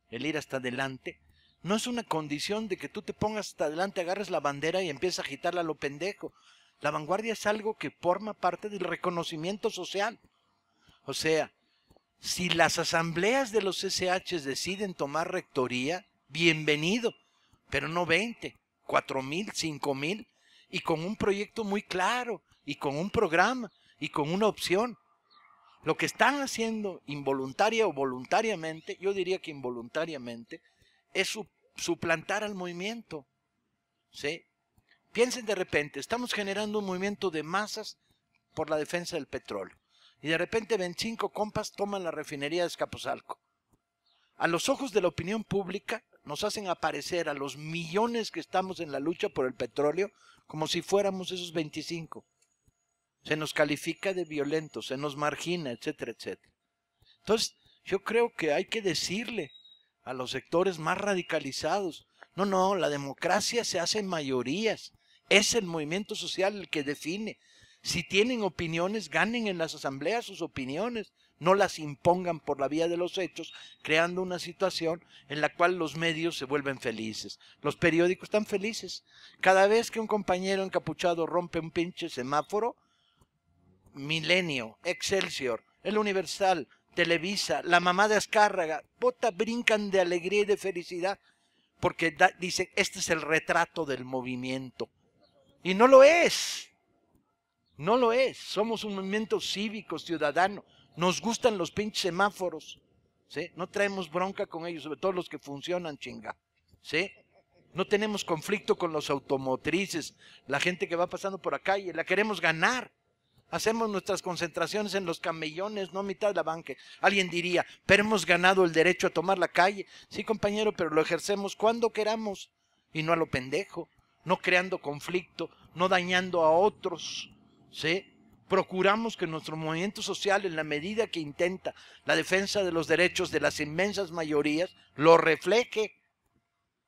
el ir hasta adelante, no es una condición de que tú te pongas hasta adelante, agarres la bandera y empieces a agitarla a lo pendejo. La vanguardia es algo que forma parte del reconocimiento social. O sea, si las asambleas de los SHs deciden tomar rectoría, bienvenido, pero no 20, 4,000, 5,000, y con un proyecto muy claro, y con un programa, y con una opción. Lo que están haciendo involuntaria o voluntariamente, yo diría que involuntariamente, es suplantar al movimiento. ¿Sí? Piensen de repente, estamos generando un movimiento de masas por la defensa del petróleo. Y de repente 25 compas toman la refinería de Azcapotzalco. A los ojos de la opinión pública nos hacen aparecer a los millones que estamos en la lucha por el petróleo como si fuéramos esos 25. Se nos califica de violentos, se nos margina, etcétera, etcétera. Entonces, yo creo que hay que decirle a los sectores más radicalizados, no, la democracia se hace en mayorías, es el movimiento social el que define. Si tienen opiniones, ganen en las asambleas sus opiniones, no las impongan por la vía de los hechos, creando una situación en la cual los medios se vuelven felices. Los periódicos están felices. Cada vez que un compañero encapuchado rompe un pinche semáforo, Milenio, Excelsior, El Universal, Televisa, la mamá de Azcárraga, puta, brincan de alegría y de felicidad, porque dicen, este es el retrato del movimiento. Y no lo es. No lo es. Somos un movimiento cívico, ciudadano. Nos gustan los pinches semáforos. ¿Sí? No traemos bronca con ellos, sobre todo los que funcionan, chinga. ¿Sí? No tenemos conflicto con los automotrices, la gente que va pasando por la calle, la queremos ganar. Hacemos nuestras concentraciones en los camellones, no a mitad de la banca. Alguien diría, pero hemos ganado el derecho a tomar la calle. Sí, compañero, pero lo ejercemos cuando queramos y no a lo pendejo, no creando conflicto, no dañando a otros. ¿Sí? Procuramos que nuestro movimiento social, en la medida que intenta la defensa de los derechos de las inmensas mayorías, lo refleje.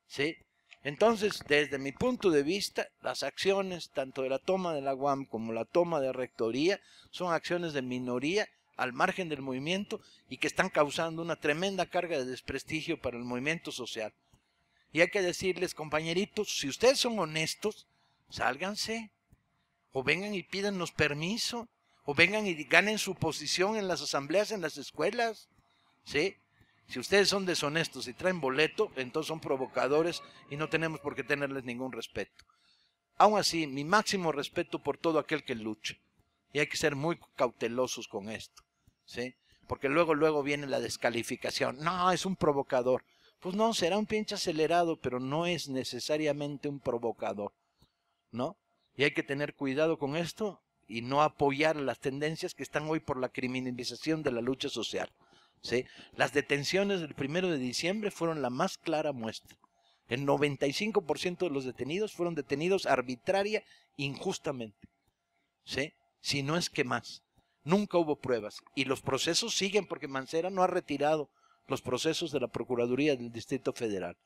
¿Sí? Entonces, desde mi punto de vista, las acciones, tanto de la toma de la UAM como la toma de rectoría, son acciones de minoría al margen del movimiento y que están causando una tremenda carga de desprestigio para el movimiento social. Y hay que decirles, compañeritos, si ustedes son honestos, sálganse, o vengan y pídanos permiso, o vengan y ganen su posición en las asambleas, en las escuelas, ¿sí? Si ustedes son deshonestos y traen boleto, entonces son provocadores y no tenemos por qué tenerles ningún respeto. Aún así, mi máximo respeto por todo aquel que lucha. Y hay que ser muy cautelosos con esto, ¿sí? Porque luego viene la descalificación. No, es un provocador. Pues no, será un pinche acelerado, pero no es necesariamente un provocador, ¿no? Y hay que tener cuidado con esto y no apoyar las tendencias que están hoy por la criminalización de la lucha social. ¿Sí? Las detenciones del 1 de diciembre fueron la más clara muestra. El 95% de los detenidos fueron detenidos arbitraria, injustamente. ¿Sí? Si no es que más. Nunca hubo pruebas. Y los procesos siguen porque Mancera no ha retirado los procesos de la Procuraduría del Distrito Federal.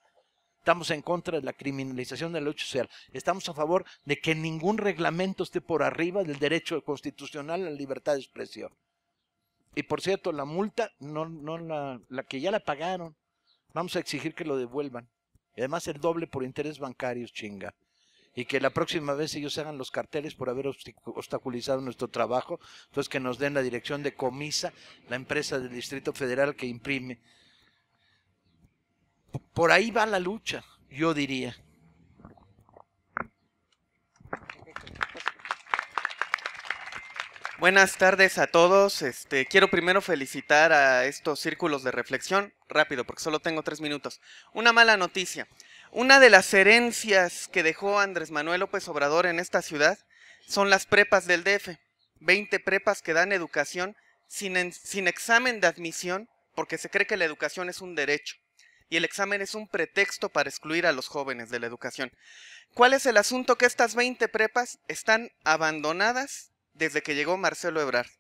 Estamos en contra de la criminalización de la lucha social. Estamos a favor de que ningún reglamento esté por arriba del derecho constitucional a la libertad de expresión. Y por cierto, la multa, la que ya la pagaron, vamos a exigir que lo devuelvan. Y además el doble por intereses bancarios, chinga. Y que la próxima vez ellos hagan los carteles por haber obstaculizado nuestro trabajo, entonces que nos den la dirección de Comisa, la empresa del Distrito Federal que imprime. Por ahí va la lucha, yo diría. Buenas tardes a todos. Quiero primero felicitar a estos círculos de reflexión, rápido, porque solo tengo 3 minutos. Una mala noticia. Una de las herencias que dejó Andrés Manuel López Obrador en esta ciudad son las prepas del DF. 20 prepas que dan educación sin examen de admisión, porque se cree que la educación es un derecho. Y el examen es un pretexto para excluir a los jóvenes de la educación. ¿Cuál es el asunto? Que estas 20 prepas están abandonadas desde que llegó Marcelo Ebrard.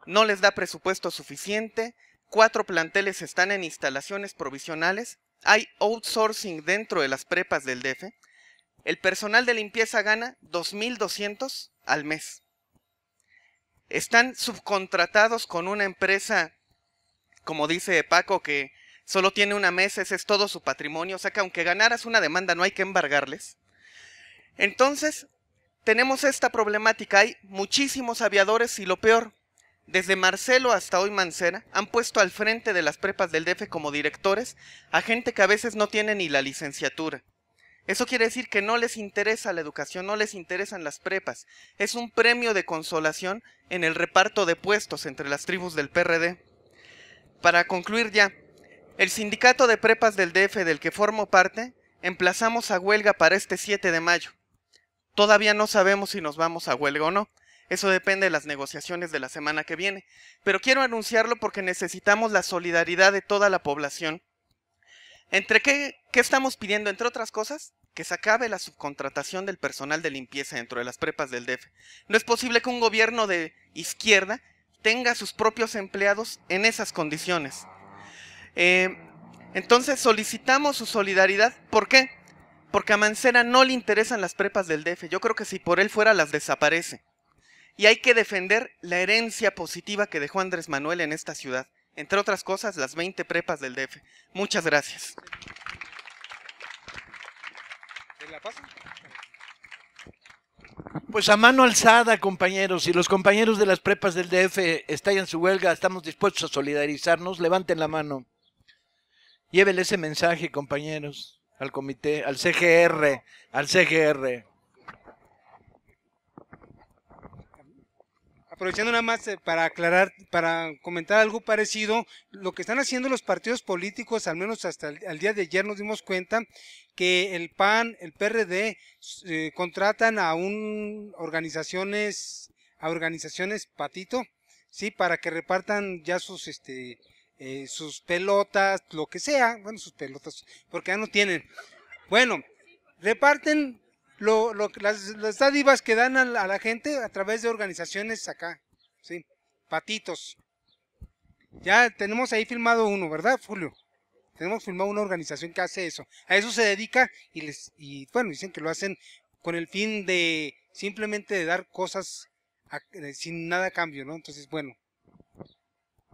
No les da presupuesto suficiente, 4 planteles están en instalaciones provisionales, hay outsourcing dentro de las prepas del DF, el personal de limpieza gana 2,200 al mes. Están subcontratados con una empresa, como dice Paco, que solo tiene una mesa, ese es todo su patrimonio, o sea que aunque ganaras una demanda no hay que embargarles. Entonces, tenemos esta problemática, hay muchísimos aviadores y lo peor, desde Marcelo hasta hoy Mancera, han puesto al frente de las prepas del DF como directores a gente que a veces no tiene ni la licenciatura. Eso quiere decir que no les interesa la educación, no les interesan las prepas. Es un premio de consolación en el reparto de puestos entre las tribus del PRD. Para concluir ya, el sindicato de prepas del DF del que formo parte, emplazamos a huelga para este 7 de mayo. Todavía no sabemos si nos vamos a huelga o no. Eso depende de las negociaciones de la semana que viene. Pero quiero anunciarlo porque necesitamos la solidaridad de toda la población. ¿Qué estamos pidiendo? Entre otras cosas, que se acabe la subcontratación del personal de limpieza dentro de las prepas del DF. No es posible que un gobierno de izquierda tenga sus propios empleados en esas condiciones. Entonces solicitamos su solidaridad. ¿Por qué? Porque a Mancera no le interesan las prepas del DF. Yo creo que si por él fuera las desaparece. y hay que defender la herencia positiva que dejó Andrés Manuel en esta ciudad. Entre otras cosas, las 20 prepas del DF. Muchas gracias. Pues a mano alzada, compañeros. Si los compañeros de las prepas del DF estallan su huelga, estamos dispuestos a solidarizarnos. Levanten la mano. Llévele ese mensaje, compañeros, al comité, al CGR, al CGR. Aprovechando nada más para aclarar, para comentar algo parecido, lo que están haciendo los partidos políticos, al menos hasta el día de ayer nos dimos cuenta que el PAN, el PRD, contratan a organizaciones patito, sí, para que repartan ya sus pelotas, lo que sea, bueno, sus pelotas, porque ya no tienen. Bueno, reparten las dádivas que dan a la gente a través de organizaciones acá, sí, patitos. Ya tenemos ahí filmado uno, ¿verdad, Julio? Tenemos filmado una organización que hace eso. A eso se dedica y bueno, dicen que lo hacen con el fin de simplemente de dar cosas sin nada a cambio, ¿no? Entonces, bueno.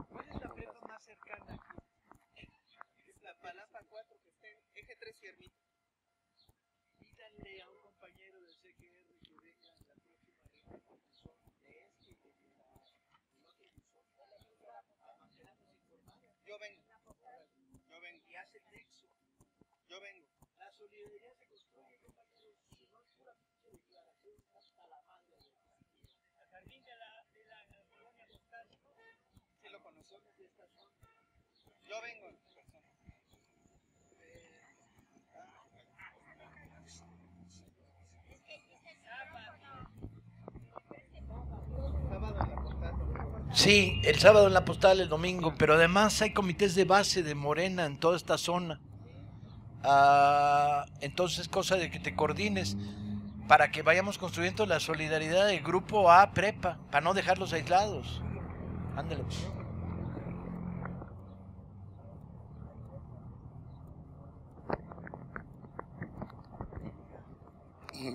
¿Cuál es la prepa más cercana aquí? Es la Palapa 4 que está en Eje 3 y Ermita. Díganle a un compañero del CGR que venga la próxima reunión de este y de Yo vengo. Y hace el nexo. Yo vengo. La solidaridad se construye, compañeros, si no es pura pinche declaración hasta la madre. A Jardín de la colonia postal. ¿Sí lo conoció? Yo vengo. Sí, el sábado en la postal, el domingo, pero además hay comités de base de Morena en toda esta zona. Entonces, cosa de que te coordines para que vayamos construyendo la solidaridad del grupo A prepa, para no dejarlos aislados. Ándale.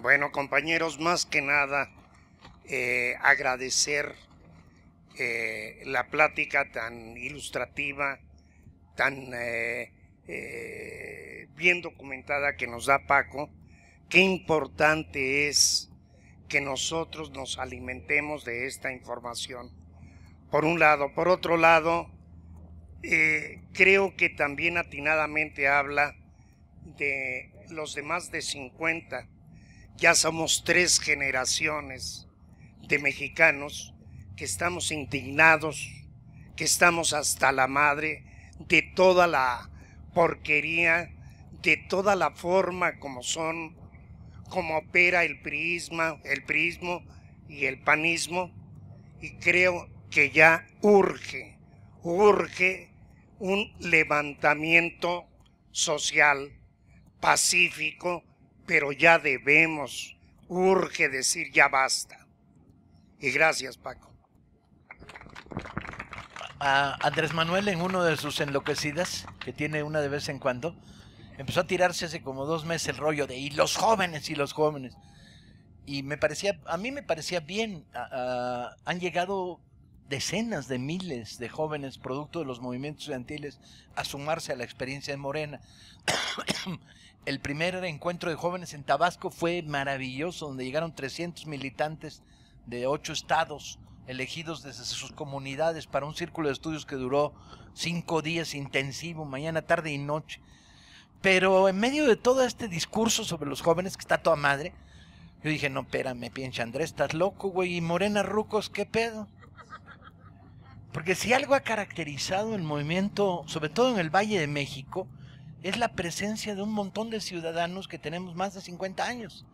Bueno, compañeros, más que nada agradecer la plática tan ilustrativa, tan bien documentada que nos da Paco. Qué importante es que nosotros nos alimentemos de esta información, por un lado. Por otro lado, creo que también atinadamente habla de los de más de 50. Ya somos 3 generaciones de mexicanos que estamos indignados, que estamos hasta la madre de toda la porquería, de toda la forma como opera el priismo y el panismo, y creo que ya urge un levantamiento social, pacífico, pero ya urge decir ya basta. Y gracias, Paco. Andrés Manuel, en uno de sus enloquecidas, que tiene una de vez en cuando, empezó a tirarse hace como 2 meses el rollo de y los jóvenes. Y a mí me parecía bien. Han llegado decenas de miles de jóvenes, producto de los movimientos estudiantiles, a sumarse a la experiencia de Morena. El primer encuentro de jóvenes en Tabasco fue maravilloso, donde llegaron 300 militantes de 8 estados, elegidos desde sus comunidades para un círculo de estudios que duró 5 días intensivo, mañana, tarde y noche. Pero en medio de todo este discurso sobre los jóvenes, que está toda madre, yo dije, no, espérame, pinche Andrés, estás loco, güey, y Morena Rucos, ¿qué pedo? Porque si algo ha caracterizado el movimiento, sobre todo en el Valle de México, es la presencia de un montón de ciudadanos que tenemos más de 50 años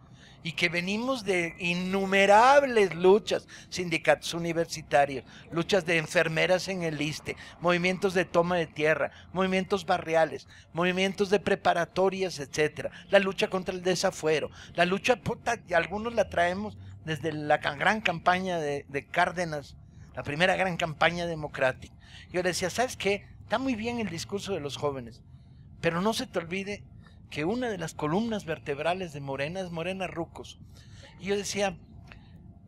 y que venimos de innumerables luchas, sindicatos universitarios, luchas de enfermeras en el ISSSTE, movimientos de toma de tierra, movimientos barriales, movimientos de preparatorias, etcétera, la lucha contra el desafuero, la lucha, puta, y algunos la traemos desde la gran campaña de Cárdenas, la primera gran campaña democrática. Yo le decía, ¿sabes qué? Está muy bien el discurso de los jóvenes, pero no se te olvide que una de las columnas vertebrales de Morena es Morena Rucos. Y yo decía,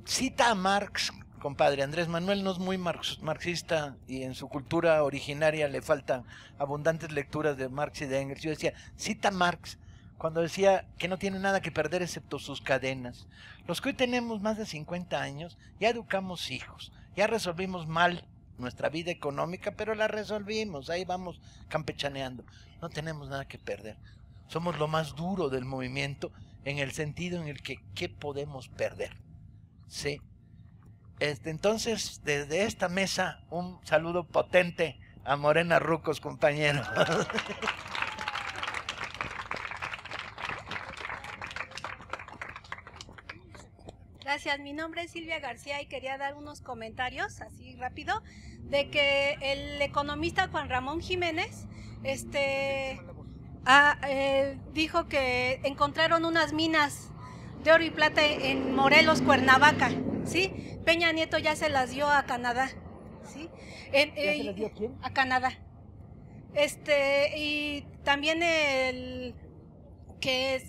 cita a Marx, compadre. Andrés Manuel no es muy marxista y en su cultura originaria le faltan abundantes lecturas de Marx y de Engels. Yo decía, cita a Marx cuando decía que no tiene nada que perder excepto sus cadenas. Los que hoy tenemos más de 50 años ya educamos hijos, ya resolvimos mal nuestra vida económica, pero la resolvimos, ahí vamos campechaneando. No tenemos nada que perder. Somos lo más duro del movimiento en el sentido en el que ¿qué podemos perder? Sí. Entonces, desde esta mesa, un saludo potente a Morena Rucos, compañero. Gracias, mi nombre es Silvia García y quería dar unos comentarios así rápido de que el economista Juan Ramón Jiménez dijo que encontraron unas minas de oro y plata en Morelos, Cuernavaca, ¿sí? Peña Nieto ya se las dio a Canadá, ¿sí? ¿Ya se las dio a quién? A Canadá. Y también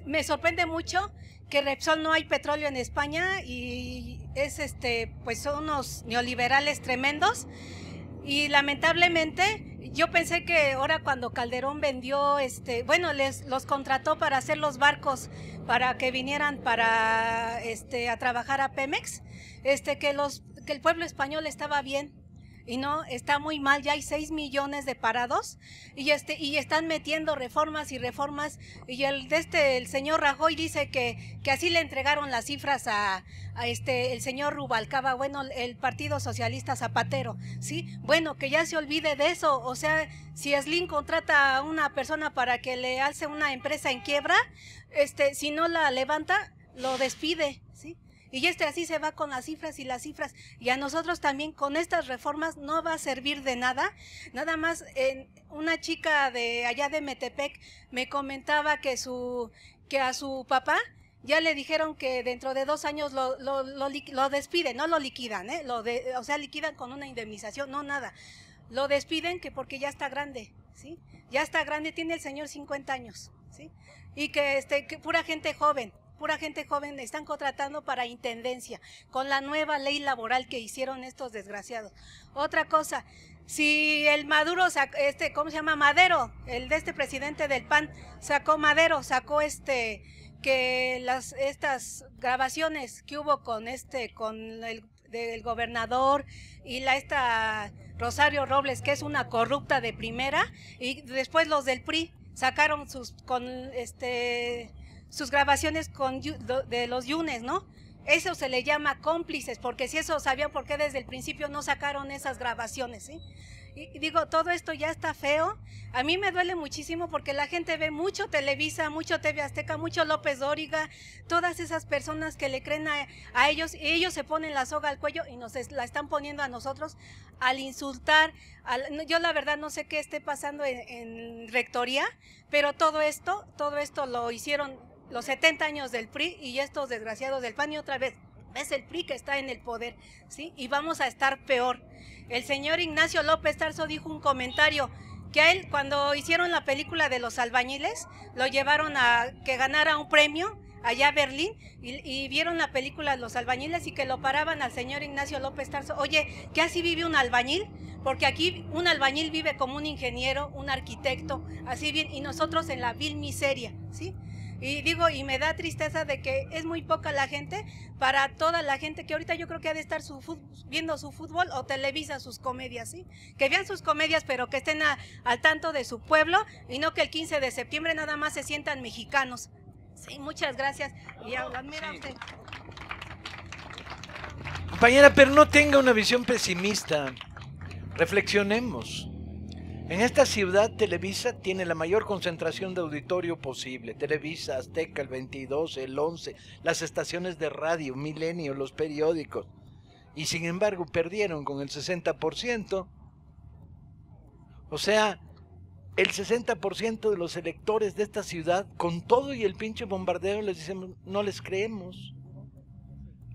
me sorprende mucho que Repsol no hay petróleo en España y pues son unos neoliberales tremendos y lamentablemente yo pensé que ahora cuando Calderón vendió los contrató para hacer los barcos para que vinieran a trabajar a Pemex, que el pueblo español estaba bien. Y no, está muy mal, ya hay 6 millones de parados y están metiendo reformas y reformas y el señor Rajoy dice que así le entregaron las cifras a el señor Rubalcaba, bueno, el Partido Socialista Zapatero, ¿sí? Bueno, que ya se olvide de eso, o sea, si Slim contrata a una persona para que le alce una empresa en quiebra, si no la levanta, lo despide, ¿sí? Y así se va con las cifras, y a nosotros también con estas reformas no va a servir de nada. Nada más, una chica de allá de Metepec me comentaba que a su papá ya le dijeron que dentro de 2 años lo despiden, no lo liquidan, o sea, liquidan con una indemnización, no nada. Lo despiden que porque ya está grande, ¿sí? Ya está grande, tiene el señor 50 años, ¿sí? Y que pura gente joven están contratando para intendencia, con la nueva ley laboral que hicieron estos desgraciados. Otra cosa, si el Maduro, ¿cómo se llama? Madero, el de presidente del PAN, sacó que estas grabaciones que hubo con el del gobernador y esta Rosario Robles, que es una corrupta de primera, y después los del PRI sacaron sus grabaciones de los Yunes, ¿no? Eso se le llama cómplices, porque si eso sabían por qué desde el principio no sacaron esas grabaciones, ¿sí? Y digo, todo esto ya está feo. A mí me duele muchísimo porque la gente ve mucho Televisa, mucho TV Azteca, mucho López Dóriga, todas esas personas que le creen a ellos, y ellos se ponen la soga al cuello y nos la están poniendo a nosotros al insultar. Yo la verdad no sé qué esté pasando en rectoría, pero todo esto lo hicieron los 70 años del PRI y estos desgraciados del PAN, y otra vez es el PRI que está en el poder, ¿sí? Y vamos a estar peor. El señor Ignacio López Tarso dijo un comentario que a él, cuando hicieron la película de los albañiles, lo llevaron a que ganara un premio allá a Berlín y vieron la película de los albañiles y que lo paraban al señor Ignacio López Tarso. Oye, ¿qué así vive un albañil? Porque aquí un albañil vive como un ingeniero, un arquitecto, así bien, y nosotros en la vil miseria, ¿sí? Y digo, y me da tristeza de que es muy poca la gente para toda la gente que ahorita yo creo que ha de estar viendo su fútbol o Televisa sus comedias, ¿sí? Que vean sus comedias, pero que estén al tanto de su pueblo y no que el 15 de septiembre nada más se sientan mexicanos. Sí, muchas gracias. Y admira usted. Compañera, pero no tenga una visión pesimista. Reflexionemos. En esta ciudad, Televisa tiene la mayor concentración de auditorio posible. Televisa, Azteca, el 22, el 11, las estaciones de radio, Milenio, los periódicos. Y sin embargo, perdieron con el 60%. O sea, el 60% de los electores de esta ciudad, con todo y el pinche bombardeo, les dicen, no les creemos.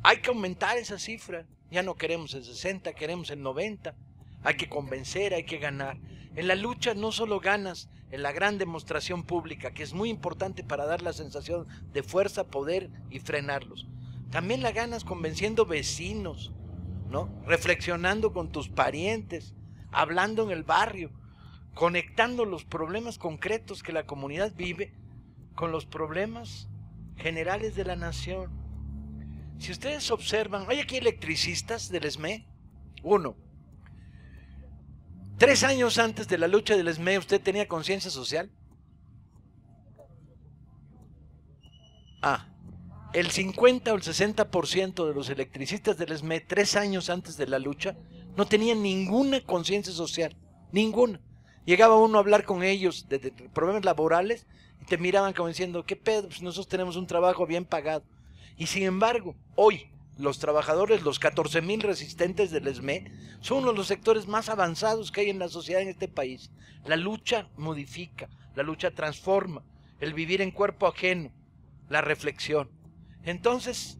Hay que aumentar esa cifra. Ya no queremos el 60, queremos el 90. Hay que convencer, hay que ganar. En la lucha no solo ganas en la gran demostración pública, que es muy importante para dar la sensación de fuerza, poder y frenarlos. también la ganas convenciendo vecinos, ¿no? Reflexionando con tus parientes, hablando en el barrio, conectando los problemas concretos que la comunidad vive con los problemas generales de la nación. Si ustedes observan, ¿hay aquí electricistas del ESME? 1. 3 años antes de la lucha del ESME, ¿usted tenía conciencia social? El 50 o el 60% de los electricistas del ESME 3 años antes de la lucha no tenían ninguna conciencia social, ninguna. Llegaba uno a hablar con ellos de problemas laborales y te miraban como diciendo, ¿qué pedo? Pues nosotros tenemos un trabajo bien pagado. Y sin embargo, hoy los trabajadores, los 14,000 resistentes del ESME, son uno de los sectores más avanzados que hay en la sociedad en este país. La lucha modifica, la lucha transforma, el vivir en cuerpo ajeno, la reflexión. Entonces,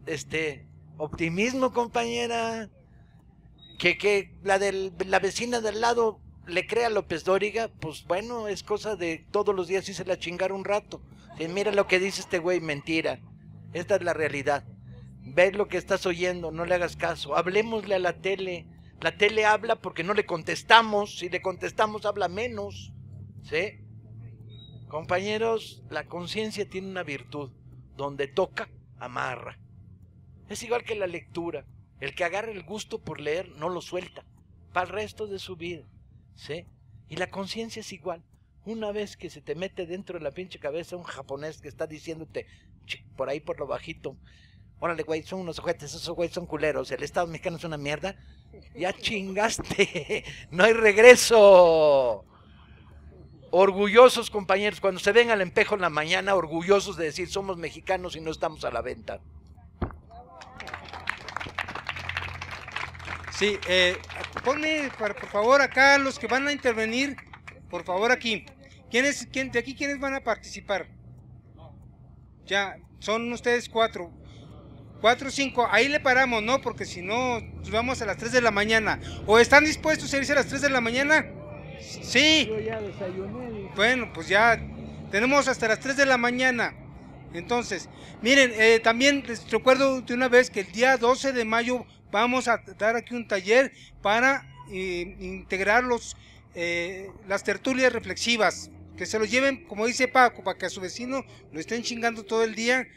optimismo, compañera, que la vecina del lado le crea a López Dóriga, pues bueno, es cosa de todos los días irse la chingar un rato. Mira lo que dice este güey, mentira. Esta es la realidad. Ve lo que estás oyendo, no le hagas caso. Hablemosle a la tele. La tele habla porque no le contestamos. Si le contestamos, habla menos. ¿Sí? Compañeros, la conciencia tiene una virtud. Donde toca, amarra. Es igual que la lectura. El que agarra el gusto por leer no lo suelta para el resto de su vida. ¿Sí? Y la conciencia es igual. Una vez que se te mete dentro de la pinche cabeza un japonés que está diciéndote por ahí por lo bajito, órale güey, son unos ojetes, esos güeyes son culeros, el Estado mexicano es una mierda, ya chingaste, no hay regreso. Orgullosos, compañeros, cuando se ven al espejo en la mañana, orgullosos de decir somos mexicanos y no estamos a la venta. Sí, ponme por favor acá los que van a intervenir, por favor aquí. De aquí quiénes van a participar? Ya, son ustedes 4 o 5, ahí le paramos, ¿no? Porque si no, nos vamos a las 3 de la mañana. ¿O están dispuestos a irse a las 3 de la mañana? Sí. Yo ya desayuné. Bueno, pues ya tenemos hasta las 3 de la mañana. Entonces, miren, también les recuerdo de una vez que el día 12 de mayo vamos a dar aquí un taller para integrar las tertulias reflexivas. Que se los lleven, como dice Paco, para que a su vecino lo estén chingando todo el día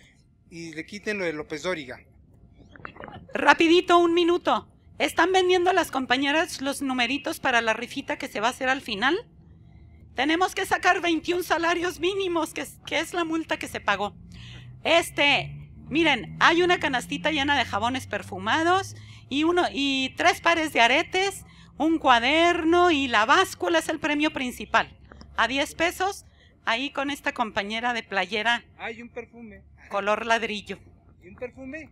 y le quiten lo de López Dóriga. Rapidito, 1 minuto. ¿Están vendiendo las compañeras los numeritos para la rifita que se va a hacer al final? Tenemos que sacar 21 salarios mínimos, que es la multa que se pagó. Miren, hay una canastita llena de jabones perfumados y 3 pares de aretes, un cuaderno y la báscula es el premio principal. A 10 pesos, ahí con esta compañera de playera. Hay un perfume. Color ladrillo. ¿Y un perfume?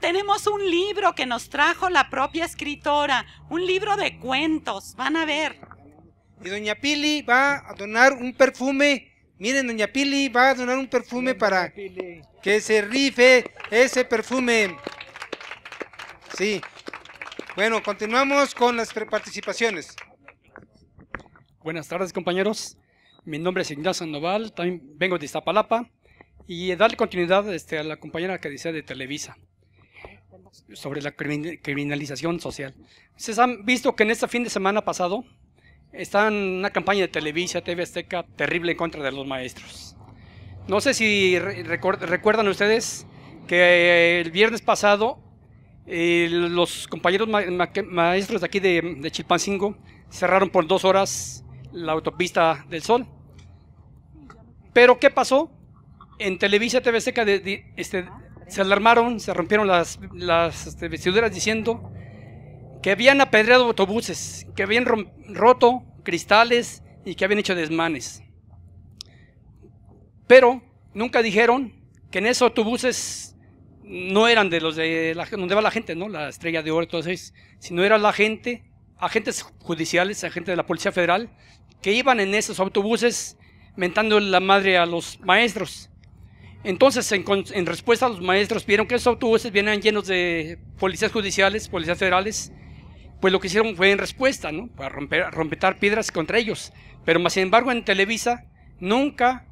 Tenemos un libro que nos trajo la propia escritora. Un libro de cuentos, van a ver. Y doña Pili va a donar un perfume. Miren, doña Pili va a donar un perfume para que se rife ese perfume. Sí. Bueno, continuamos con las participaciones. Buenas tardes, compañeros. Mi nombre es Ignacio Sandoval, también vengo de Iztapalapa y darle continuidad a la compañera que decía de Televisa sobre la criminalización social. Ustedes han visto que en este fin de semana pasado está en una campaña de Televisa, TV Azteca, terrible en contra de los maestros. No sé si recuerdan ustedes que el viernes pasado los compañeros maestros de aquí de Chilpancingo cerraron por 2 horas la autopista del Sol. Pero ¿qué pasó? En Televisa, TV Azteca se alarmaron, se rompieron las vestiduras diciendo que habían apedreado autobuses, que habían roto cristales y que habían hecho desmanes. Pero nunca dijeron que en esos autobuses no eran de los de donde va la gente, ¿no? La Estrella de Oro, todo eso, sino era la gente, agentes judiciales, agentes de la Policía Federal, que iban en esos autobuses mentando la madre a los maestros. Entonces, en respuesta a los maestros, vieron que esos autobuses venían llenos de policías judiciales, policías federales, pues lo que hicieron fue en respuesta, ¿no? Para romper piedras contra ellos. Pero más sin embargo, en Televisa nunca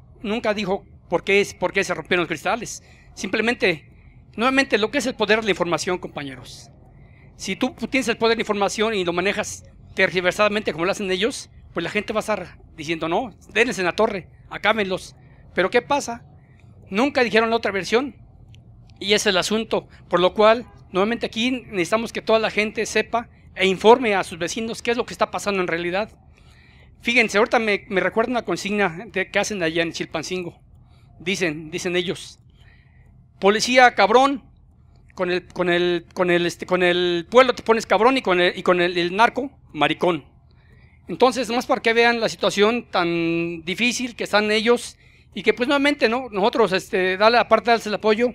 dijo por qué se rompieron los cristales. Simplemente nuevamente, lo que es el poder de la información, compañeros. Si tú tienes el poder de la información y lo manejas tergiversadamente como lo hacen ellos, pues la gente va a estar diciendo, no, denles en la torre, acábenlos. Pero ¿qué pasa? Nunca dijeron la otra versión. Y ese es el asunto. Por lo cual, nuevamente aquí necesitamos que toda la gente sepa e informe a sus vecinos qué es lo que está pasando en realidad. Fíjense, ahorita me recuerda una consigna que hacen allá en Chilpancingo. Dicen ellos, policía cabrón, con el pueblo te pones cabrón y con el narco, maricón. Entonces, más para que vean la situación tan difícil que están ellos y que pues nuevamente, ¿no? Nosotros, aparte de darles el apoyo,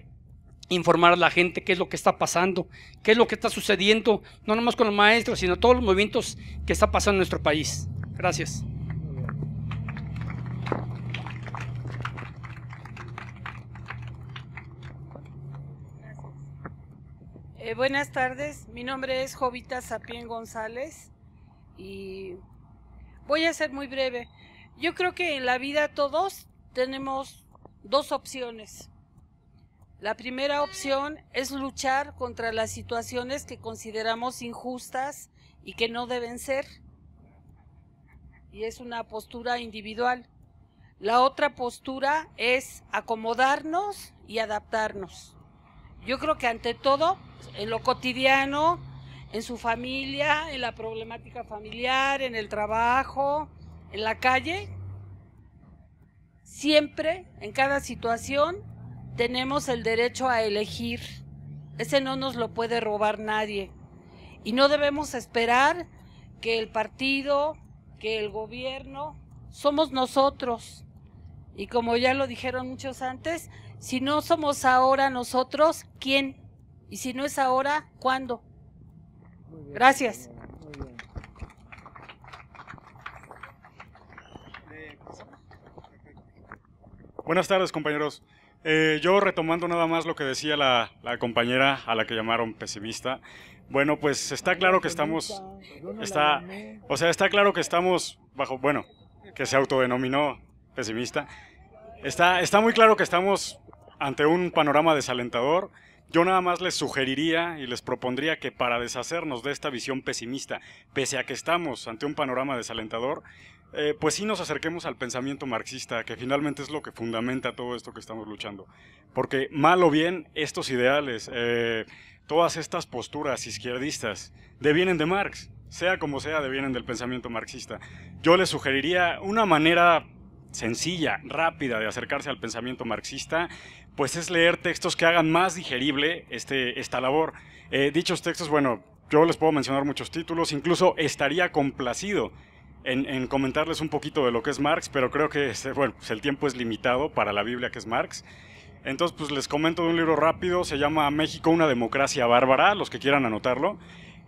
informar a la gente qué es lo que está pasando, qué es lo que está sucediendo, no nomás con los maestros, sino todos los movimientos que está pasando en nuestro país. Gracias. Buenas tardes, mi nombre es Jovita Sapien González y voy a ser muy breve. Yo creo que en la vida todos tenemos dos opciones. La primera opción es luchar contra las situaciones que consideramos injustas y que no deben ser. Y es una postura individual. La otra postura es acomodarnos y adaptarnos. Yo creo que ante todo, en lo cotidiano, en su familia, en la problemática familiar, en el trabajo, en la calle, siempre, en cada situación, tenemos el derecho a elegir. Ese no nos lo puede robar nadie. Y no debemos esperar que el partido, que el gobierno, somos nosotros. Y como ya lo dijeron muchos antes, si no somos ahora nosotros, ¿quién? Y si no es ahora, ¿cuándo? Gracias. Buenas tardes, compañeros. Yo retomando nada más lo que decía la compañera a la que llamaron pesimista. Bueno, pues está claro que estamos, está claro que estamos bajo, bueno, que se autodenominó pesimista. Está muy claro que estamos ante un panorama desalentador. Yo nada más les sugeriría y les propondría que para deshacernos de esta visión pesimista, pese a que estamos ante un panorama desalentador, pues sí nos acerquemos al pensamiento marxista, que finalmente es lo que fundamenta todo esto que estamos luchando. Porque mal o bien, estos ideales, todas estas posturas izquierdistas, devienen de Marx, sea como sea, devienen del pensamiento marxista. Yo les sugeriría una manera sencilla, rápida de acercarse al pensamiento marxista, pues es leer textos que hagan más digerible esta labor. Dichos textos, bueno, yo les puedo mencionar muchos títulos, incluso estaría complacido en comentarles un poquito de lo que es Marx, pero creo que bueno, pues el tiempo es limitado para la Biblia que es Marx. Entonces, pues les comento de un libro rápido, se llama México, una democracia bárbara, los que quieran anotarlo.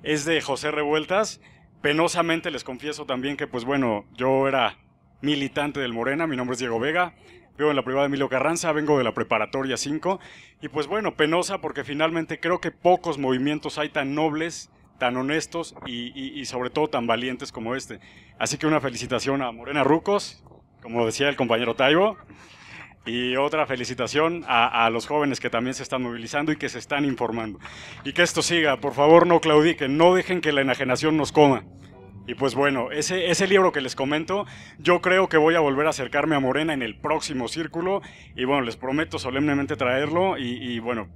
Es de José Revueltas. Penosamente les confieso también que, pues bueno, yo era militante del Morena, mi nombre es Diego Vega, vivo en la privada Emilio Carranza, vengo de la preparatoria 5, y pues bueno, penosa porque finalmente creo que pocos movimientos hay tan nobles, tan honestos y sobre todo tan valientes como este. Así que una felicitación a Morena Rucos, como decía el compañero Taibo, y otra felicitación a los jóvenes que también se están movilizando y que se están informando. Y que esto siga, por favor no claudiquen, no dejen que la enajenación nos coma. Y pues bueno, ese libro que les comento, yo creo que voy a volver a acercarme a Morena en el próximo círculo, y bueno, les prometo solemnemente traerlo y bueno,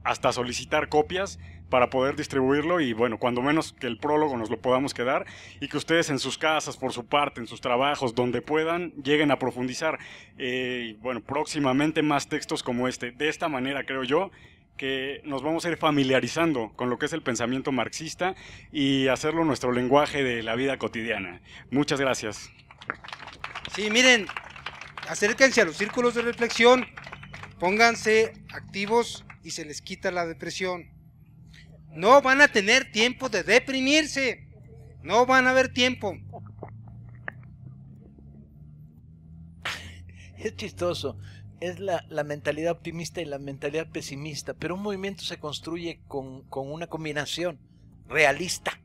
hasta solicitar copias para poder distribuirlo, y bueno, cuando menos que el prólogo nos lo podamos quedar, y que ustedes en sus casas, por su parte, en sus trabajos, donde puedan, lleguen a profundizar. Y bueno, próximamente más textos como este. De esta manera creo yo que nos vamos a ir familiarizando con lo que es el pensamiento marxista y hacerlo nuestro lenguaje de la vida cotidiana. Muchas gracias. Sí, miren, acérquense a los círculos de reflexión, pónganse activos y se les quita la depresión. No van a tener tiempo de deprimirse, no van a haber tiempo. Es chistoso. Es la mentalidad optimista y la mentalidad pesimista, pero un movimiento se construye con una combinación realista.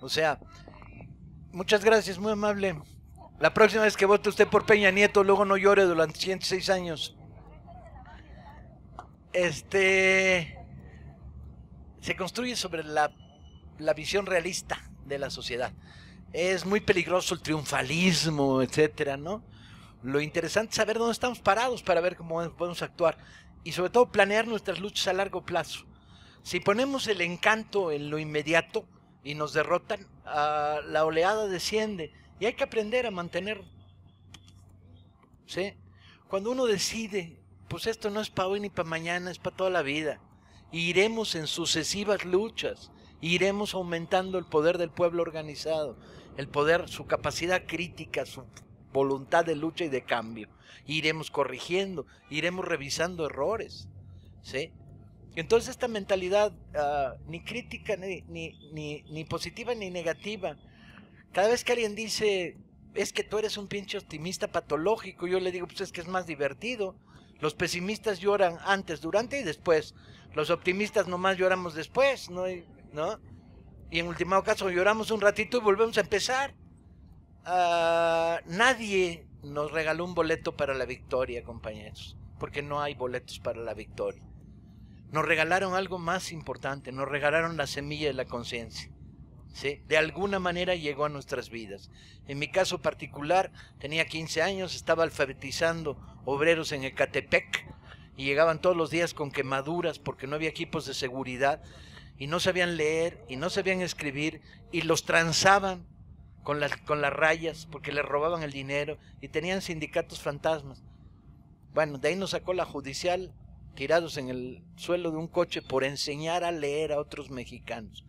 O sea, muchas gracias, muy amable. La próxima vez que vote usted por Peña Nieto, luego no llore durante 106 años. se construye sobre la visión realista de la sociedad. Es muy peligroso el triunfalismo, etcétera, ¿no? Lo interesante es saber dónde estamos parados para ver cómo podemos actuar y sobre todo planear nuestras luchas a largo plazo. Si ponemos el encanto en lo inmediato y nos derrotan, la oleada desciende y hay que aprender a mantener, ¿sí? Cuando uno decide, pues esto no es para hoy ni para mañana, es para toda la vida. Y iremos en sucesivas luchas, iremos aumentando el poder del pueblo organizado, el poder, su capacidad crítica, su voluntad de lucha y de cambio. Iremos corrigiendo, iremos revisando errores, ¿sí? Entonces esta mentalidad ni crítica, ni positiva ni negativa. Cada vez que alguien dice, es que tú eres un pinche optimista patológico, yo le digo, pues es que es más divertido. Los pesimistas lloran antes, durante y después. Los optimistas nomás lloramos después, ¿no? Y en último caso lloramos un ratito y volvemos a empezar. Nadie nos regaló un boleto para la victoria, compañeros, porque no hay boletos para la victoria. Nos regalaron algo más importante, nos regalaron la semilla de la conciencia, ¿sí? De alguna manera llegó a nuestras vidas. En mi caso particular, tenía 15 años, estaba alfabetizando obreros en Ecatepec y llegaban todos los días con quemaduras porque no había equipos de seguridad y no sabían leer y no sabían escribir y los tranzaban con las rayas porque les robaban el dinero y tenían sindicatos fantasmas. Bueno, de ahí nos sacó la judicial, tirados en el suelo de un coche por enseñar a leer a otros mexicanos.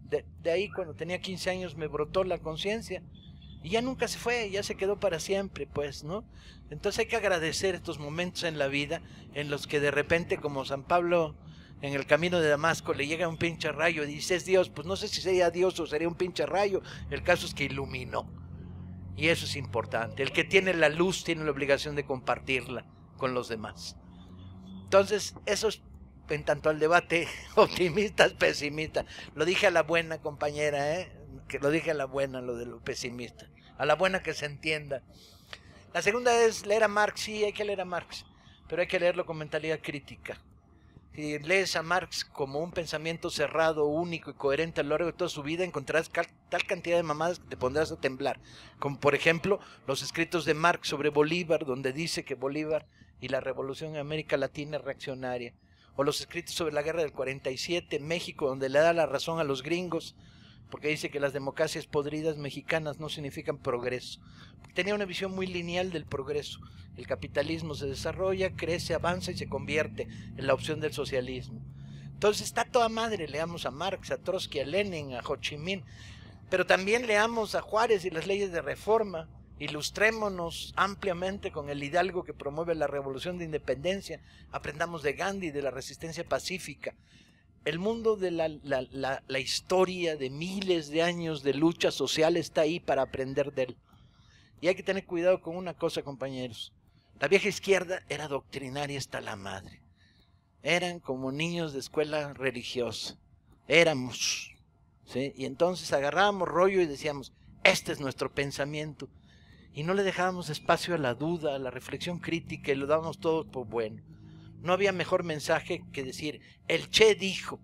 De ahí, cuando tenía 15 años, me brotó la conciencia y ya nunca se fue, ya se quedó para siempre, pues, ¿no? Entonces hay que agradecer estos momentos en la vida en los que de repente, como San Pablo en el camino de Damasco, le llega un pinche rayo y dice, es Dios. Pues no sé si sería Dios o sería un pinche rayo, el caso es que iluminó. Y eso es importante. El que tiene la luz tiene la obligación de compartirla con los demás. Entonces, eso es en tanto al debate optimistas, pesimistas. Lo dije a la buena, compañera, que lo dije a la buena, lo de lo pesimista. A la buena, que se entienda. La segunda es leer a Marx. Sí, hay que leer a Marx, pero hay que leerlo con mentalidad crítica. Si lees a Marx como un pensamiento cerrado, único y coherente a lo largo de toda su vida, encontrarás tal cantidad de mamadas que te pondrás a temblar. Como por ejemplo, los escritos de Marx sobre Bolívar, donde dice que Bolívar y la revolución en América Latina es reaccionaria. O los escritos sobre la guerra del 47 en México, donde le da la razón a los gringos, porque dice que las democracias podridas mexicanas no significan progreso. Tenía una visión muy lineal del progreso. El capitalismo se desarrolla, crece, avanza y se convierte en la opción del socialismo. Entonces está toda madre, leamos a Marx, a Trotsky, a Lenin, a Ho Chi Minh, pero también leamos a Juárez y las leyes de reforma. Ilustrémonos ampliamente con el hidalgo que promueve la revolución de independencia, aprendamos de Gandhi, de la resistencia pacífica. El mundo de la historia de miles de años de lucha social está ahí para aprender de él. Y hay que tener cuidado con una cosa, compañeros. La vieja izquierda era doctrinaria hasta la madre. Eran como niños de escuela religiosa. Éramos, ¿sí? Y entonces agarrábamos rollo y decíamos, este es nuestro pensamiento. Y no le dejábamos espacio a la duda, a la reflexión crítica, y lo dábamos todo por bueno. No había mejor mensaje que decir, el Che dijo,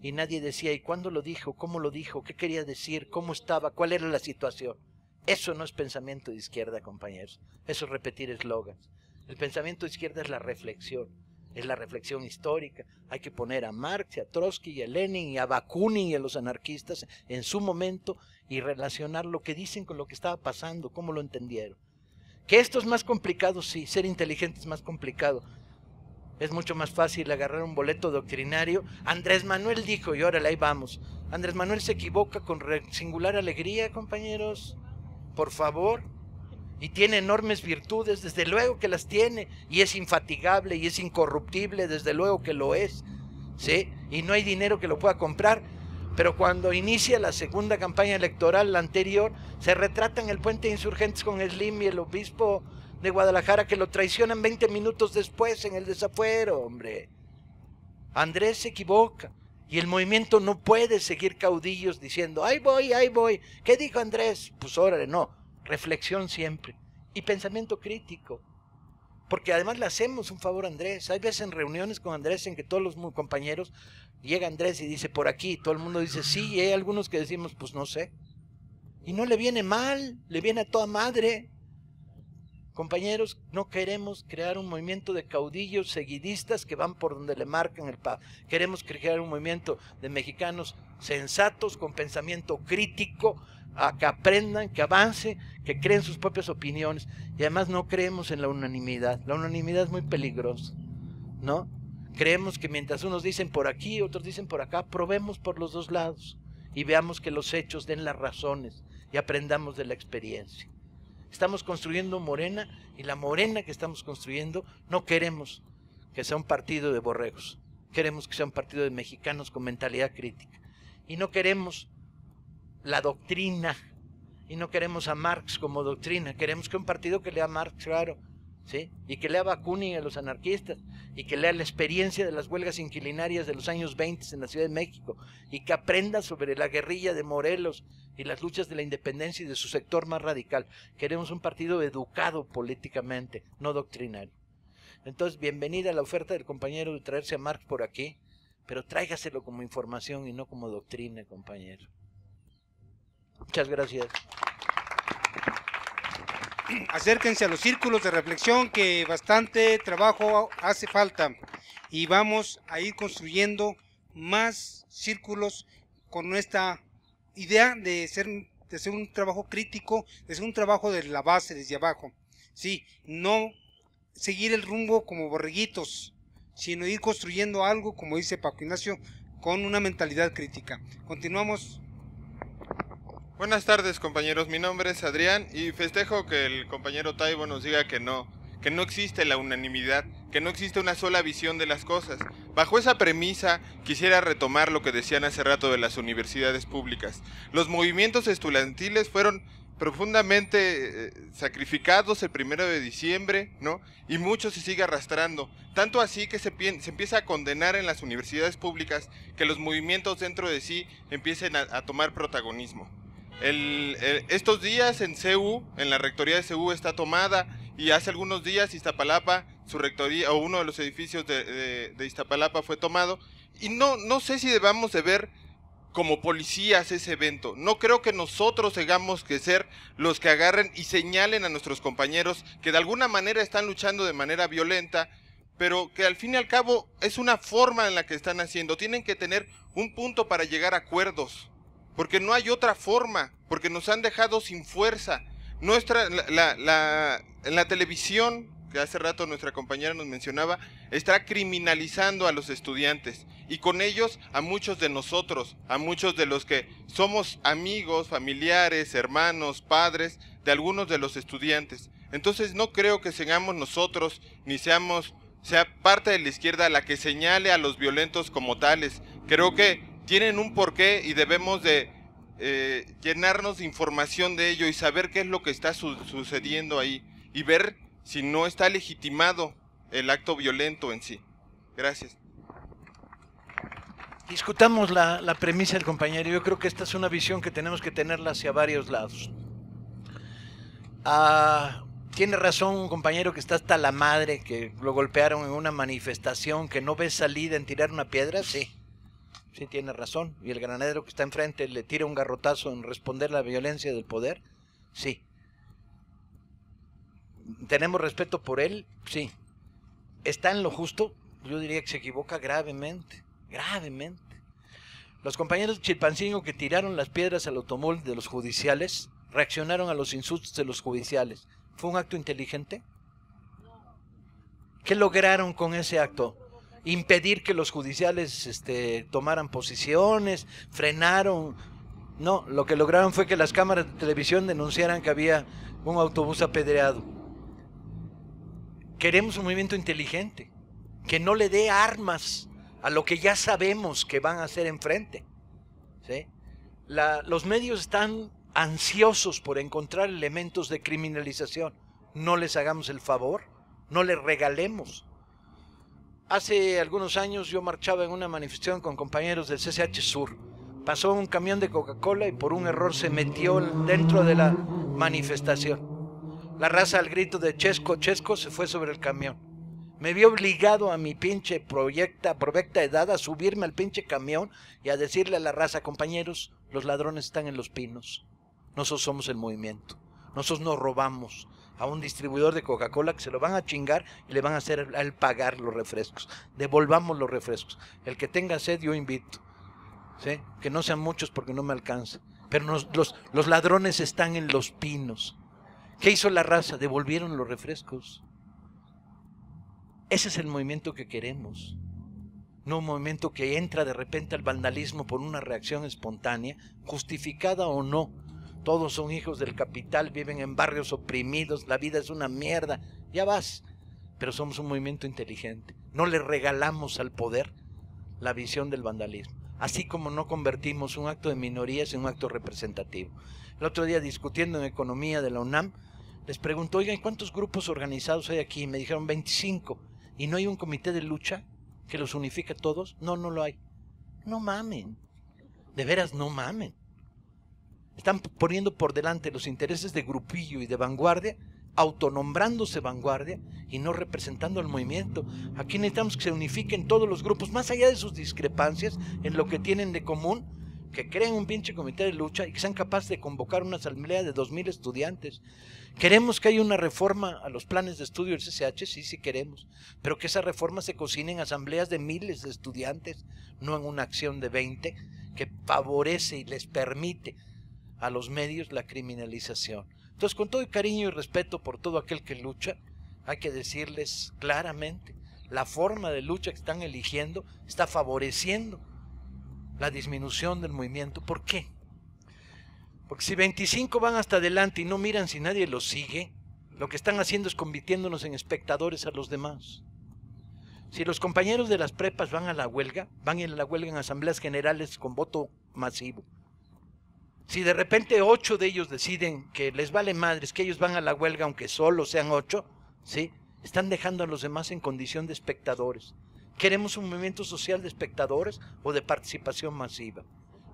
y nadie decía, ¿y cuándo lo dijo? ¿Cómo lo dijo? ¿Qué quería decir? ¿Cómo estaba? ¿Cuál era la situación? Eso no es pensamiento de izquierda, compañeros. Eso es repetir eslogans. El pensamiento de izquierda es la reflexión histórica. Hay que poner a Marx, a Trotsky, y a Lenin, y a Bakunin, y a los anarquistas en su momento, y relacionar lo que dicen con lo que estaba pasando, cómo lo entendieron. Que esto es más complicado, sí, ser inteligente es más complicado. Es mucho más fácil agarrar un boleto doctrinario. Andrés Manuel dijo, y órale, ahí vamos. Andrés Manuel se equivoca con singular alegría, compañeros. Por favor. Y tiene enormes virtudes, desde luego que las tiene. Y es infatigable y es incorruptible, desde luego que lo es. ¿Sí? Y no hay dinero que lo pueda comprar. Pero cuando inicia la segunda campaña electoral, la anterior, se retrata en el puente de Insurgentes con Slim y el obispo de Guadalajara, que lo traicionan 20 minutos después en el desafuero, hombre. Andrés se equivoca y el movimiento no puede seguir caudillos diciendo, ahí voy, ahí voy. ¿Qué dijo Andrés? Pues órale, no, reflexión siempre y pensamiento crítico. Porque además le hacemos un favor a Andrés. Hay veces en reuniones con Andrés en que todos los compañeros, llega Andrés y dice por aquí, todo el mundo dice sí, y hay algunos que decimos pues no sé. Y no le viene mal, le viene a toda madre. Compañeros, no queremos crear un movimiento de caudillos seguidistas que van por donde le marcan el paso. Queremos crear un movimiento de mexicanos sensatos, con pensamiento crítico, a que aprendan, que avancen, que creen sus propias opiniones. Y además no creemos en la unanimidad. La unanimidad es muy peligrosa, ¿no? Creemos que mientras unos dicen por aquí, otros dicen por acá, probemos por los dos lados y veamos que los hechos den las razones y aprendamos de la experiencia. Estamos construyendo Morena, y la Morena que estamos construyendo no queremos que sea un partido de borregos. Queremos que sea un partido de mexicanos con mentalidad crítica. Y no queremos la doctrina, y no queremos a Marx como doctrina. Queremos que un partido que lea a Marx, claro, ¿sí? Y que lea a Bakunin, a los anarquistas, y que lea la experiencia de las huelgas inquilinarias de los años 20 en la Ciudad de México, y que aprenda sobre la guerrilla de Morelos y las luchas de la independencia y de su sector más radical. Queremos un partido educado políticamente, no doctrinario. Entonces, bienvenida a la oferta del compañero de traerse a Marx por aquí, pero tráigaselo como información y no como doctrina, compañero. Muchas gracias. Acérquense a los círculos de reflexión, que bastante trabajo hace falta, y vamos a ir construyendo más círculos con esta idea de ser un trabajo crítico, de ser un trabajo de la base, desde abajo. Sí, no seguir el rumbo como borreguitos, sino ir construyendo algo, como dice Paco Ignacio, con una mentalidad crítica. Continuamos. Buenas tardes, compañeros, mi nombre es Adrián y festejo que el compañero Taibo nos diga que no existe la unanimidad, que no existe una sola visión de las cosas. Bajo esa premisa quisiera retomar lo que decían hace rato de las universidades públicas. Los movimientos estudiantiles fueron profundamente sacrificados el 1 de diciembre, ¿no? Y mucho se sigue arrastrando, tanto así que se empieza a condenar en las universidades públicas que los movimientos dentro de sí empiecen a tomar protagonismo. Estos días en CU, en la rectoría de CU está tomada, y hace algunos días Iztapalapa, su rectoría o uno de los edificios de Iztapalapa fue tomado, y no sé si debamos de ver como policías ese evento. No creo que nosotros tengamos que ser los que agarren y señalen a nuestros compañeros que de alguna manera están luchando de manera violenta, pero que al fin y al cabo es una forma en la que están haciendo. Tienen que tener un punto para llegar a acuerdos, porque no hay otra forma, porque nos han dejado sin fuerza. En la televisión, que hace rato nuestra compañera nos mencionaba, está criminalizando a los estudiantes, y con ellos a muchos de nosotros, a muchos de los que somos amigos, familiares, hermanos, padres de algunos de los estudiantes. Entonces no creo que seamos nosotros, ni sea parte de la izquierda la que señale a los violentos como tales. Creo que tienen un porqué y debemos de llenarnos de información de ello y saber qué es lo que está sucediendo ahí, y ver si no está legitimado el acto violento en sí. Gracias. Discutamos la premisa del compañero. Yo creo que esta es una visión que tenemos que tenerla hacia varios lados. Tiene razón un compañero que está hasta la madre, que lo golpearon en una manifestación, que no ve salida en tirar una piedra. Sí, sí tiene razón. Y el granadero que está enfrente le tira un garrotazo en responder a la violencia del poder. Sí. ¿Tenemos respeto por él? Sí. ¿Está en lo justo? Yo diría que se equivoca gravemente. Gravemente. Los compañeros de Chilpancingo que tiraron las piedras al automóvil de los judiciales reaccionaron a los insultos de los judiciales. ¿Fue un acto inteligente? ¿Qué lograron con ese acto? Impedir que los judiciales tomaran posiciones, frenaron. No, lo que lograron fue que las cámaras de televisión denunciaran que había un autobús apedreado. Queremos un movimiento inteligente, que no le dé armas a lo que ya sabemos que van a hacer enfrente. ¿Sí? Los medios están ansiosos por encontrar elementos de criminalización. No les hagamos el favor, no les regalemos. Hace algunos años yo marchaba en una manifestación con compañeros del CCH Sur. Pasó un camión de Coca-Cola y por un error se metió dentro de la manifestación. La raza al grito de Chesco, Chesco se fue sobre el camión. Me vi obligado a mi pinche provecta edad a subirme al pinche camión y a decirle a la raza, compañeros, los ladrones están en los pinos. Nosotros somos el movimiento. Nosotros nos robamos a un distribuidor de Coca-Cola que se lo van a chingar y le van a hacer a él pagar los refrescos. Devolvamos los refrescos. El que tenga sed yo invito. ¿Sí? Que no sean muchos porque no me alcanza. Pero los ladrones están en los pinos. ¿Qué hizo la raza? Devolvieron los refrescos. Ese es el movimiento que queremos. No un movimiento que entra de repente al vandalismo por una reacción espontánea, justificada o no. Todos son hijos del capital, viven en barrios oprimidos, la vida es una mierda. Ya vas. Pero somos un movimiento inteligente. No le regalamos al poder la visión del vandalismo. Así como no convertimos un acto de minorías en un acto representativo. El otro día, discutiendo en economía de la UNAM, les pregunto, oigan, ¿cuántos grupos organizados hay aquí? Me dijeron 25. ¿Y no hay un comité de lucha que los unifique a todos? No, no lo hay. No mamen. De veras, no mamen. Están poniendo por delante los intereses de grupillo y de vanguardia, autonombrándose vanguardia y no representando al movimiento. Aquí necesitamos que se unifiquen todos los grupos, más allá de sus discrepancias, en lo que tienen de común, que creen un pinche comité de lucha y que sean capaces de convocar una asamblea de 2000 estudiantes. ¿Queremos que haya una reforma a los planes de estudio del CCH? Sí, sí queremos, pero que esa reforma se cocine en asambleas de miles de estudiantes, no en una acción de 20 que favorece y les permite a los medios la criminalización. Entonces, con todo el cariño y respeto por todo aquel que lucha, hay que decirles claramente, la forma de lucha que están eligiendo está favoreciendo la disminución del movimiento. ¿Por qué? Porque si 25 van hasta adelante y no miran si nadie los sigue, lo que están haciendo es convirtiéndonos en espectadores a los demás. Si los compañeros de las prepas van a la huelga, van a la huelga en asambleas generales con voto masivo. Si de repente 8 de ellos deciden que les vale madres, que ellos van a la huelga aunque solo sean 8, ¿sí? Están dejando a los demás en condición de espectadores. ¿Queremos un movimiento social de espectadores o de participación masiva?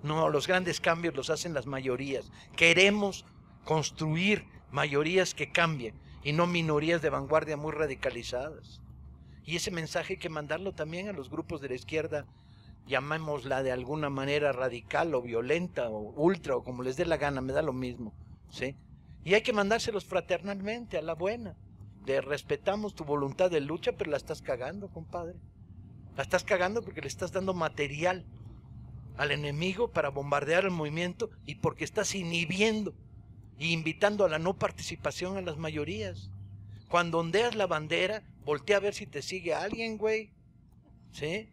No, los grandes cambios los hacen las mayorías. Queremos construir mayorías que cambien y no minorías de vanguardia muy radicalizadas. Y ese mensaje hay que mandarlo también a los grupos de la izquierda, llamémosla de alguna manera radical o violenta o ultra o como les dé la gana, me da lo mismo, ¿sí? Y hay que mandárselos fraternalmente, a la buena. Respetamos tu voluntad de lucha, pero la estás cagando, compadre. La estás cagando porque le estás dando material al enemigo para bombardear el movimiento y porque estás inhibiendo e invitando a la no participación a las mayorías. Cuando ondeas la bandera, voltea a ver si te sigue alguien, güey, ¿sí?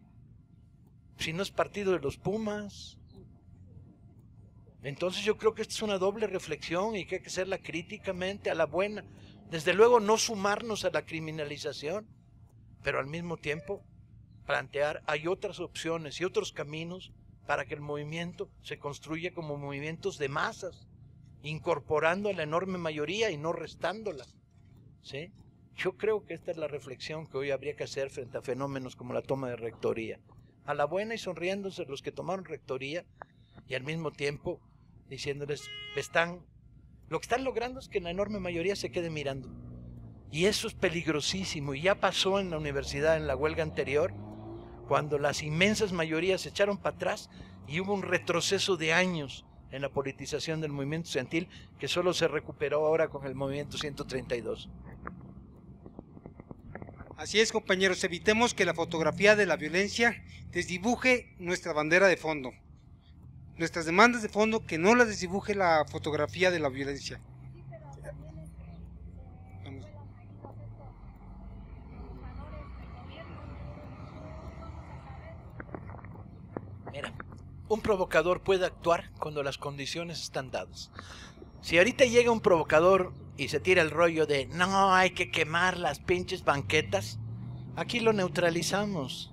Si no es partido de los Pumas. Entonces yo creo que esta es una doble reflexión y que hay que hacerla críticamente, a la buena. Desde luego no sumarnos a la criminalización, pero al mismo tiempo plantear hay otras opciones y otros caminos para que el movimiento se construya como movimientos de masas, incorporando a la enorme mayoría y no restándola, ¿sí? Yo creo que esta es la reflexión que hoy habría que hacer frente a fenómenos como la toma de rectoría. A la buena y sonriéndose los que tomaron rectoría y al mismo tiempo diciéndoles, lo que están logrando es que la enorme mayoría se quede mirando. Y eso es peligrosísimo y ya pasó en la universidad en la huelga anterior, cuando las inmensas mayorías se echaron para atrás y hubo un retroceso de años en la politización del movimiento estudiantil que solo se recuperó ahora con el movimiento 132. Así es, compañeros, evitemos que la fotografía de la violencia desdibuje nuestra bandera de fondo. Nuestras demandas de fondo, que no las desdibuje la fotografía de la violencia. Vamos. Mira, un provocador puede actuar cuando las condiciones están dadas. Si ahorita llega un provocador y se tira el rollo de no, hay que quemar las pinches banquetas, aquí lo neutralizamos.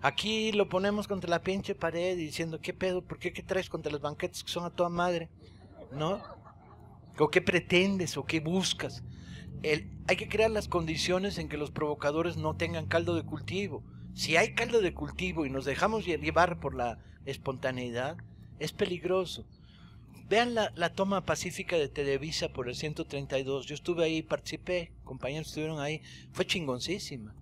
Aquí lo ponemos contra la pinche pared diciendo, ¿qué pedo? ¿Por qué traes contra las banquetas que son a toda madre? ¿No? ¿O qué pretendes? ¿O qué buscas? Hay que crear las condiciones en que los provocadores no tengan caldo de cultivo. Si hay caldo de cultivo y nos dejamos llevar por la espontaneidad, es peligroso. Vean la toma pacífica de Televisa por el 132. Yo estuve ahí, participé, compañeros estuvieron ahí. Fue chingoncísima.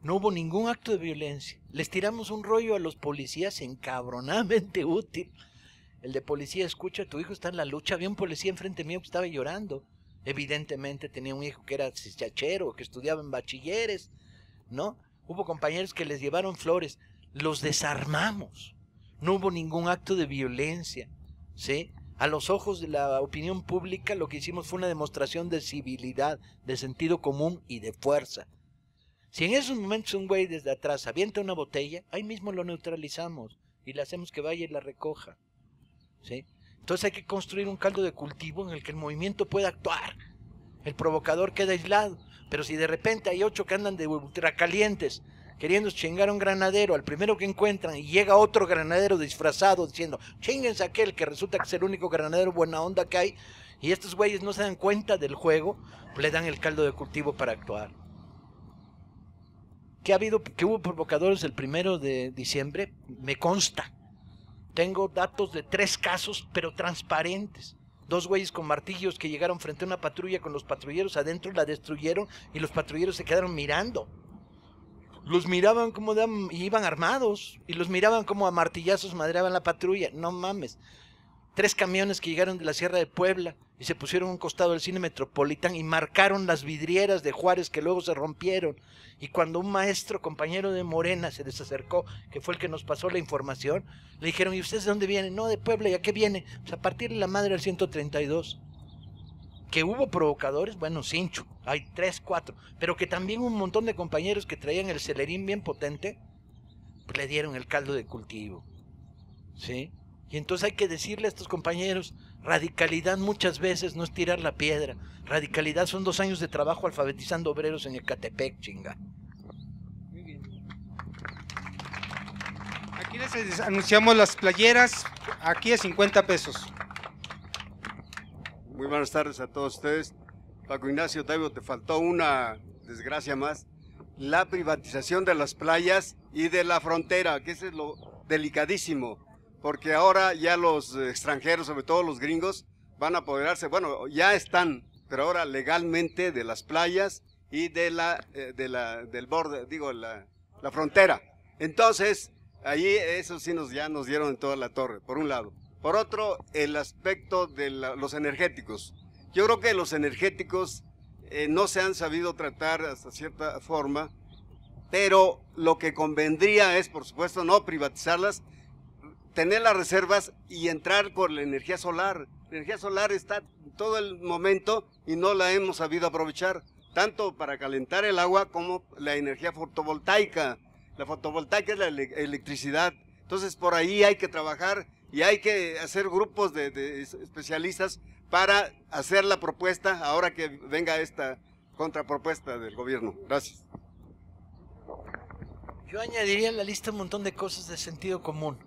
No hubo ningún acto de violencia. Les tiramos un rollo a los policías encabronadamente útil. El de policía, escucha, tu hijo está en la lucha. Había un policía enfrente mío que estaba llorando. Evidentemente tenía un hijo que era chachero, que estudiaba en bachilleres, ¿no? Hubo compañeros que les llevaron flores. Los desarmamos. No hubo ningún acto de violencia, ¿sí? A los ojos de la opinión pública lo que hicimos fue una demostración de civilidad, de sentido común y de fuerza. Si en esos momentos un güey desde atrás avienta una botella, ahí mismo lo neutralizamos y le hacemos que vaya y la recoja, ¿sí? Entonces hay que construir un caldo de cultivo en el que el movimiento pueda actuar. El provocador queda aislado, pero si de repente hay 8 que andan de ultracalientes queriendo chingar a un granadero, al primero que encuentran, y llega otro granadero disfrazado diciendo, chinguense a aquel que resulta que es el único granadero buena onda que hay, y estos güeyes no se dan cuenta del juego, le dan el caldo de cultivo para actuar. Que hubo provocadores el 1 de diciembre, me consta. Tengo datos de 3 casos, pero transparentes. 2 güeyes con martillos que llegaron frente a una patrulla con los patrulleros adentro, la destruyeron y los patrulleros se quedaron mirando. Los miraban como iban armados y los miraban como a martillazos madreaban la patrulla. No mames. 3 camiones que llegaron de la Sierra de Puebla y se pusieron a un costado del Cine Metropolitan y marcaron las vidrieras de Juárez que luego se rompieron. Y cuando un maestro, compañero de Morena, se les acercó, que fue el que nos pasó la información, le dijeron, ¿y ustedes de dónde vienen? No, de Puebla, ¿y a qué viene? Pues a partir de la madre del 132. Que hubo provocadores, bueno, cincho, hay 3, 4, pero que también un montón de compañeros que traían el celerín bien potente, pues le dieron el caldo de cultivo, ¿sí? Y entonces hay que decirle a estos compañeros, radicalidad muchas veces no es tirar la piedra, radicalidad son 2 años de trabajo alfabetizando obreros en Ecatepec, chinga. Muy bien. Aquí les anunciamos las playeras, aquí a 50 pesos. Muy buenas tardes a todos ustedes. Paco Ignacio Taibo, te faltó una desgracia más, la privatización de las playas y de la frontera, que eso es lo delicadísimo. Porque ahora ya los extranjeros, sobre todo los gringos, van a apoderarse, bueno, ya están, pero ahora legalmente de las playas y de del borde, digo, la frontera. Entonces, ahí eso sí ya nos dieron en toda la torre, por un lado. Por otro, el aspecto de los energéticos. Yo creo que los energéticos no se han sabido tratar hasta cierta forma, pero lo que convendría es, por supuesto, no privatizarlas, tener las reservas y entrar con la energía solar. La energía solar está todo el momento y no la hemos sabido aprovechar, tanto para calentar el agua como la energía fotovoltaica. La fotovoltaica es la electricidad. Entonces por ahí hay que trabajar y hay que hacer grupos de especialistas para hacer la propuesta ahora que venga esta contrapropuesta del gobierno. Gracias. Yo añadiría en la lista un montón de cosas de sentido común.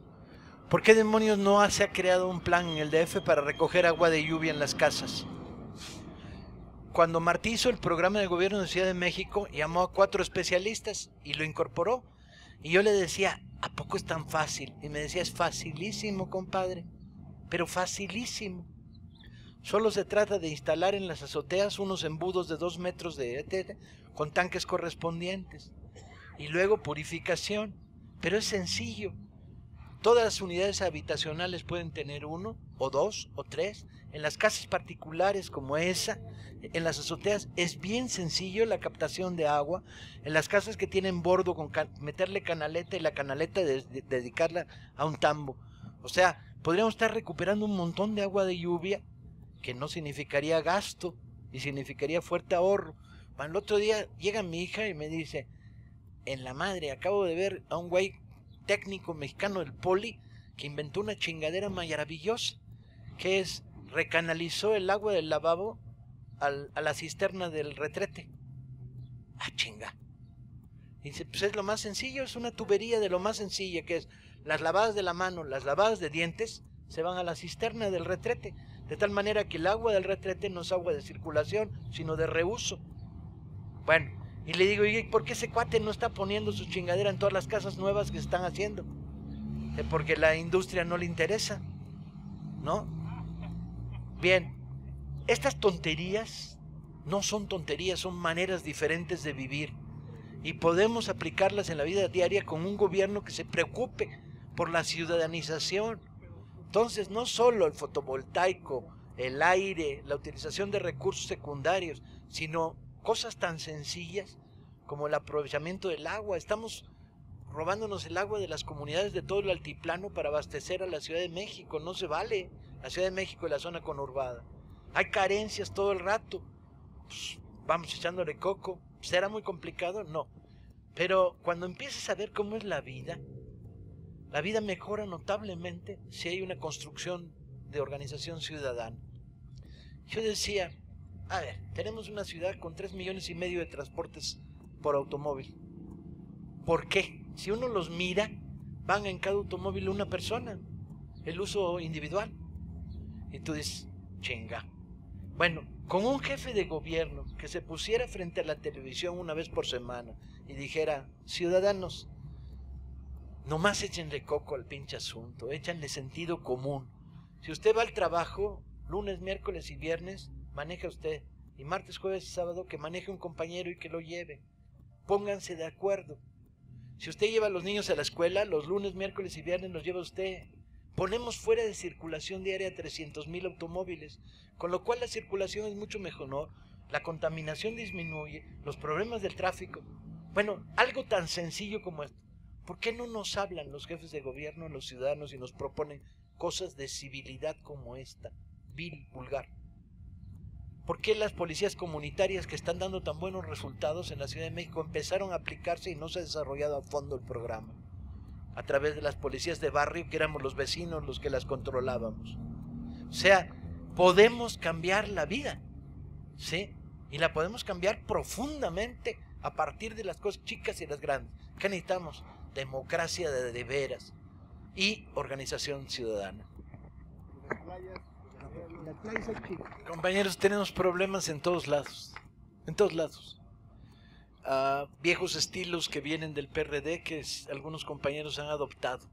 ¿Por qué demonios no se ha creado un plan en el DF para recoger agua de lluvia en las casas? Cuando Martí hizo el programa de gobierno de Ciudad de México, llamó a 4 especialistas y lo incorporó. Y yo le decía, ¿a poco es tan fácil? Y me decía, es facilísimo, compadre, pero facilísimo. Solo se trata de instalar en las azoteas unos embudos de 2 metros con tanques correspondientes. Y luego purificación. Pero es sencillo. Todas las unidades habitacionales pueden tener 1, o 2, o 3. En las casas particulares como esa, en las azoteas, es bien sencillo la captación de agua. En las casas que tienen bordo, con meterle canaleta y la canaleta dedicarla a un tambo. O sea, podríamos estar recuperando un montón de agua de lluvia, que no significaría gasto y significaría fuerte ahorro. El otro día llega mi hija y me dice, en la madre, acabo de ver a un güey técnico mexicano del Poli que inventó una chingadera maravillosa, que es recanalizó el agua del lavabo a la cisterna del retrete. Ah, chinga. Y dice, pues es lo más sencillo, es una tubería de lo más sencilla, que es las lavadas de la mano, las lavadas de dientes, se van a la cisterna del retrete, de tal manera que el agua del retrete no es agua de circulación, sino de reuso. Bueno, y le digo, ¿y por qué ese cuate no está poniendo su chingadera en todas las casas nuevas que se están haciendo? Porque la industria no le interesa, ¿no? Bien, estas tonterías no son tonterías, son maneras diferentes de vivir. Y podemos aplicarlas en la vida diaria con un gobierno que se preocupe por la ciudadanización. Entonces, no solo el fotovoltaico, el aire, la utilización de recursos secundarios, sino cosas tan sencillas como el aprovechamiento del agua. Estamos robándonos el agua de las comunidades de todo el altiplano para abastecer a la Ciudad de México. No se vale. La Ciudad de México y la zona conurbada. Hay carencias todo el rato. Pues, vamos echándole coco. ¿Será muy complicado? No. Pero cuando empieces a ver cómo es la vida mejora notablemente si hay una construcción de organización ciudadana. Yo decía, a ver, tenemos una ciudad con 3,5 millones de transportes por automóvil. ¿Por qué? Si uno los mira, van en cada automóvil una persona, el uso individual. Y tú dices, chinga. Bueno, con un jefe de gobierno que se pusiera frente a la televisión una vez por semana y dijera, ciudadanos, nomás échenle coco al pinche asunto, échenle sentido común. Si usted va al trabajo, lunes, miércoles y viernes, maneja usted. Y martes, jueves y sábado, que maneje un compañero y que lo lleve. Pónganse de acuerdo. Si usted lleva a los niños a la escuela, los lunes, miércoles y viernes los lleva usted. Ponemos fuera de circulación diaria 300,000 automóviles, con lo cual la circulación es mucho mejor, la contaminación disminuye, los problemas del tráfico. Bueno, algo tan sencillo como esto. ¿Por qué no nos hablan los jefes de gobierno, los ciudadanos, y nos proponen cosas de civilidad como esta, vil, vulgar? ¿Por qué las policías comunitarias que están dando tan buenos resultados en la Ciudad de México empezaron a aplicarse y no se ha desarrollado a fondo el programa? A través de las policías de barrio, que éramos los vecinos los que las controlábamos. O sea, podemos cambiar la vida, ¿sí? Y la podemos cambiar profundamente a partir de las cosas chicas y las grandes. ¿Qué necesitamos? Democracia de veras y organización ciudadana. Compañeros, tenemos problemas en todos lados. En todos lados. Viejos estilos que vienen del PRD que algunos compañeros han adoptado.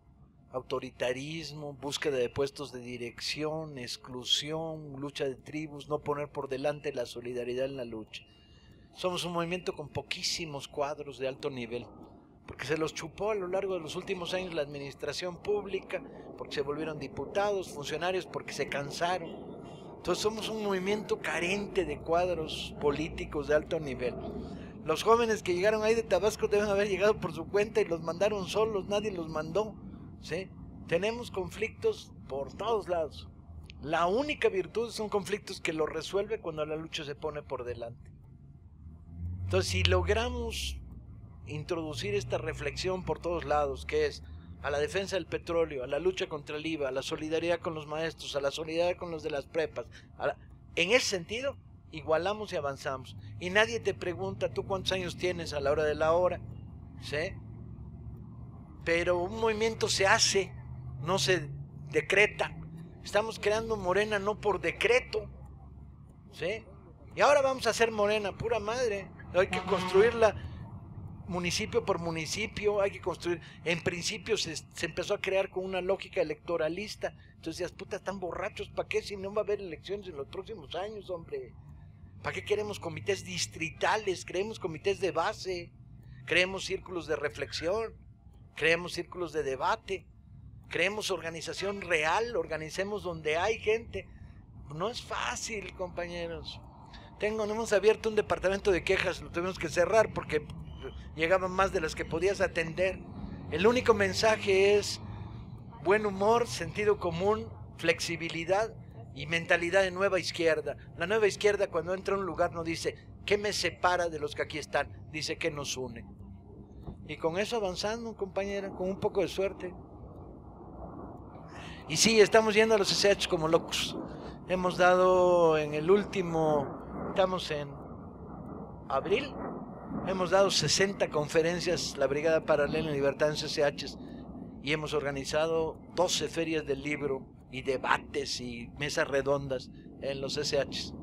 Autoritarismo, búsqueda de puestos de dirección, exclusión, lucha de tribus, no poner por delante la solidaridad en la lucha. Somos un movimiento con poquísimos cuadros de alto nivel, porque se los chupó a lo largo de los últimos años la administración pública, porque se volvieron diputados, funcionarios, porque se cansaron. Entonces somos un movimiento carente de cuadros políticos de alto nivel. Los jóvenes que llegaron ahí de Tabasco deben haber llegado por su cuenta y los mandaron solos, nadie los mandó, ¿sí? Tenemos conflictos por todos lados. La única virtud son conflictos que los resuelve cuando la lucha se pone por delante. Entonces, si logramos introducir esta reflexión por todos lados, que es a la defensa del petróleo, a la lucha contra el IVA, a la solidaridad con los maestros, a la solidaridad con los de las prepas, en ese sentido, igualamos y avanzamos. Y nadie te pregunta, ¿tú cuántos años tienes a la hora de la hora? ¿Sí? Pero un movimiento se hace, no se decreta. Estamos creando Morena no por decreto, ¿sí? Y ahora vamos a hacer Morena, pura madre. Hay que construirla municipio por municipio, hay que construir. En principio se empezó a crear con una lógica electoralista. Entonces decías, puta, están borrachos, ¿para qué si no va a haber elecciones en los próximos años, hombre? ¿Para qué queremos comités distritales? Creemos comités de base, creemos círculos de reflexión, creemos círculos de debate, creemos organización real, organicemos donde hay gente. No es fácil, compañeros. Hemos abierto un departamento de quejas, lo tuvimos que cerrar porque llegaban más de las que podías atender. El único mensaje es buen humor, sentido común, flexibilidad y mentalidad de nueva izquierda. La nueva izquierda, cuando entra a un lugar, no dice ¿qué me separa de los que aquí están? Dice ¿qué nos une? Y con eso avanzando, compañera, con un poco de suerte. Y sí, estamos yendo a los SH como locos. Hemos dado en el último, estamos en abril, hemos dado 60 conferencias, la Brigada Paralela en Libertad en CCHs, y hemos organizado 12 ferias del libro y debates y mesas redondas en los SHs.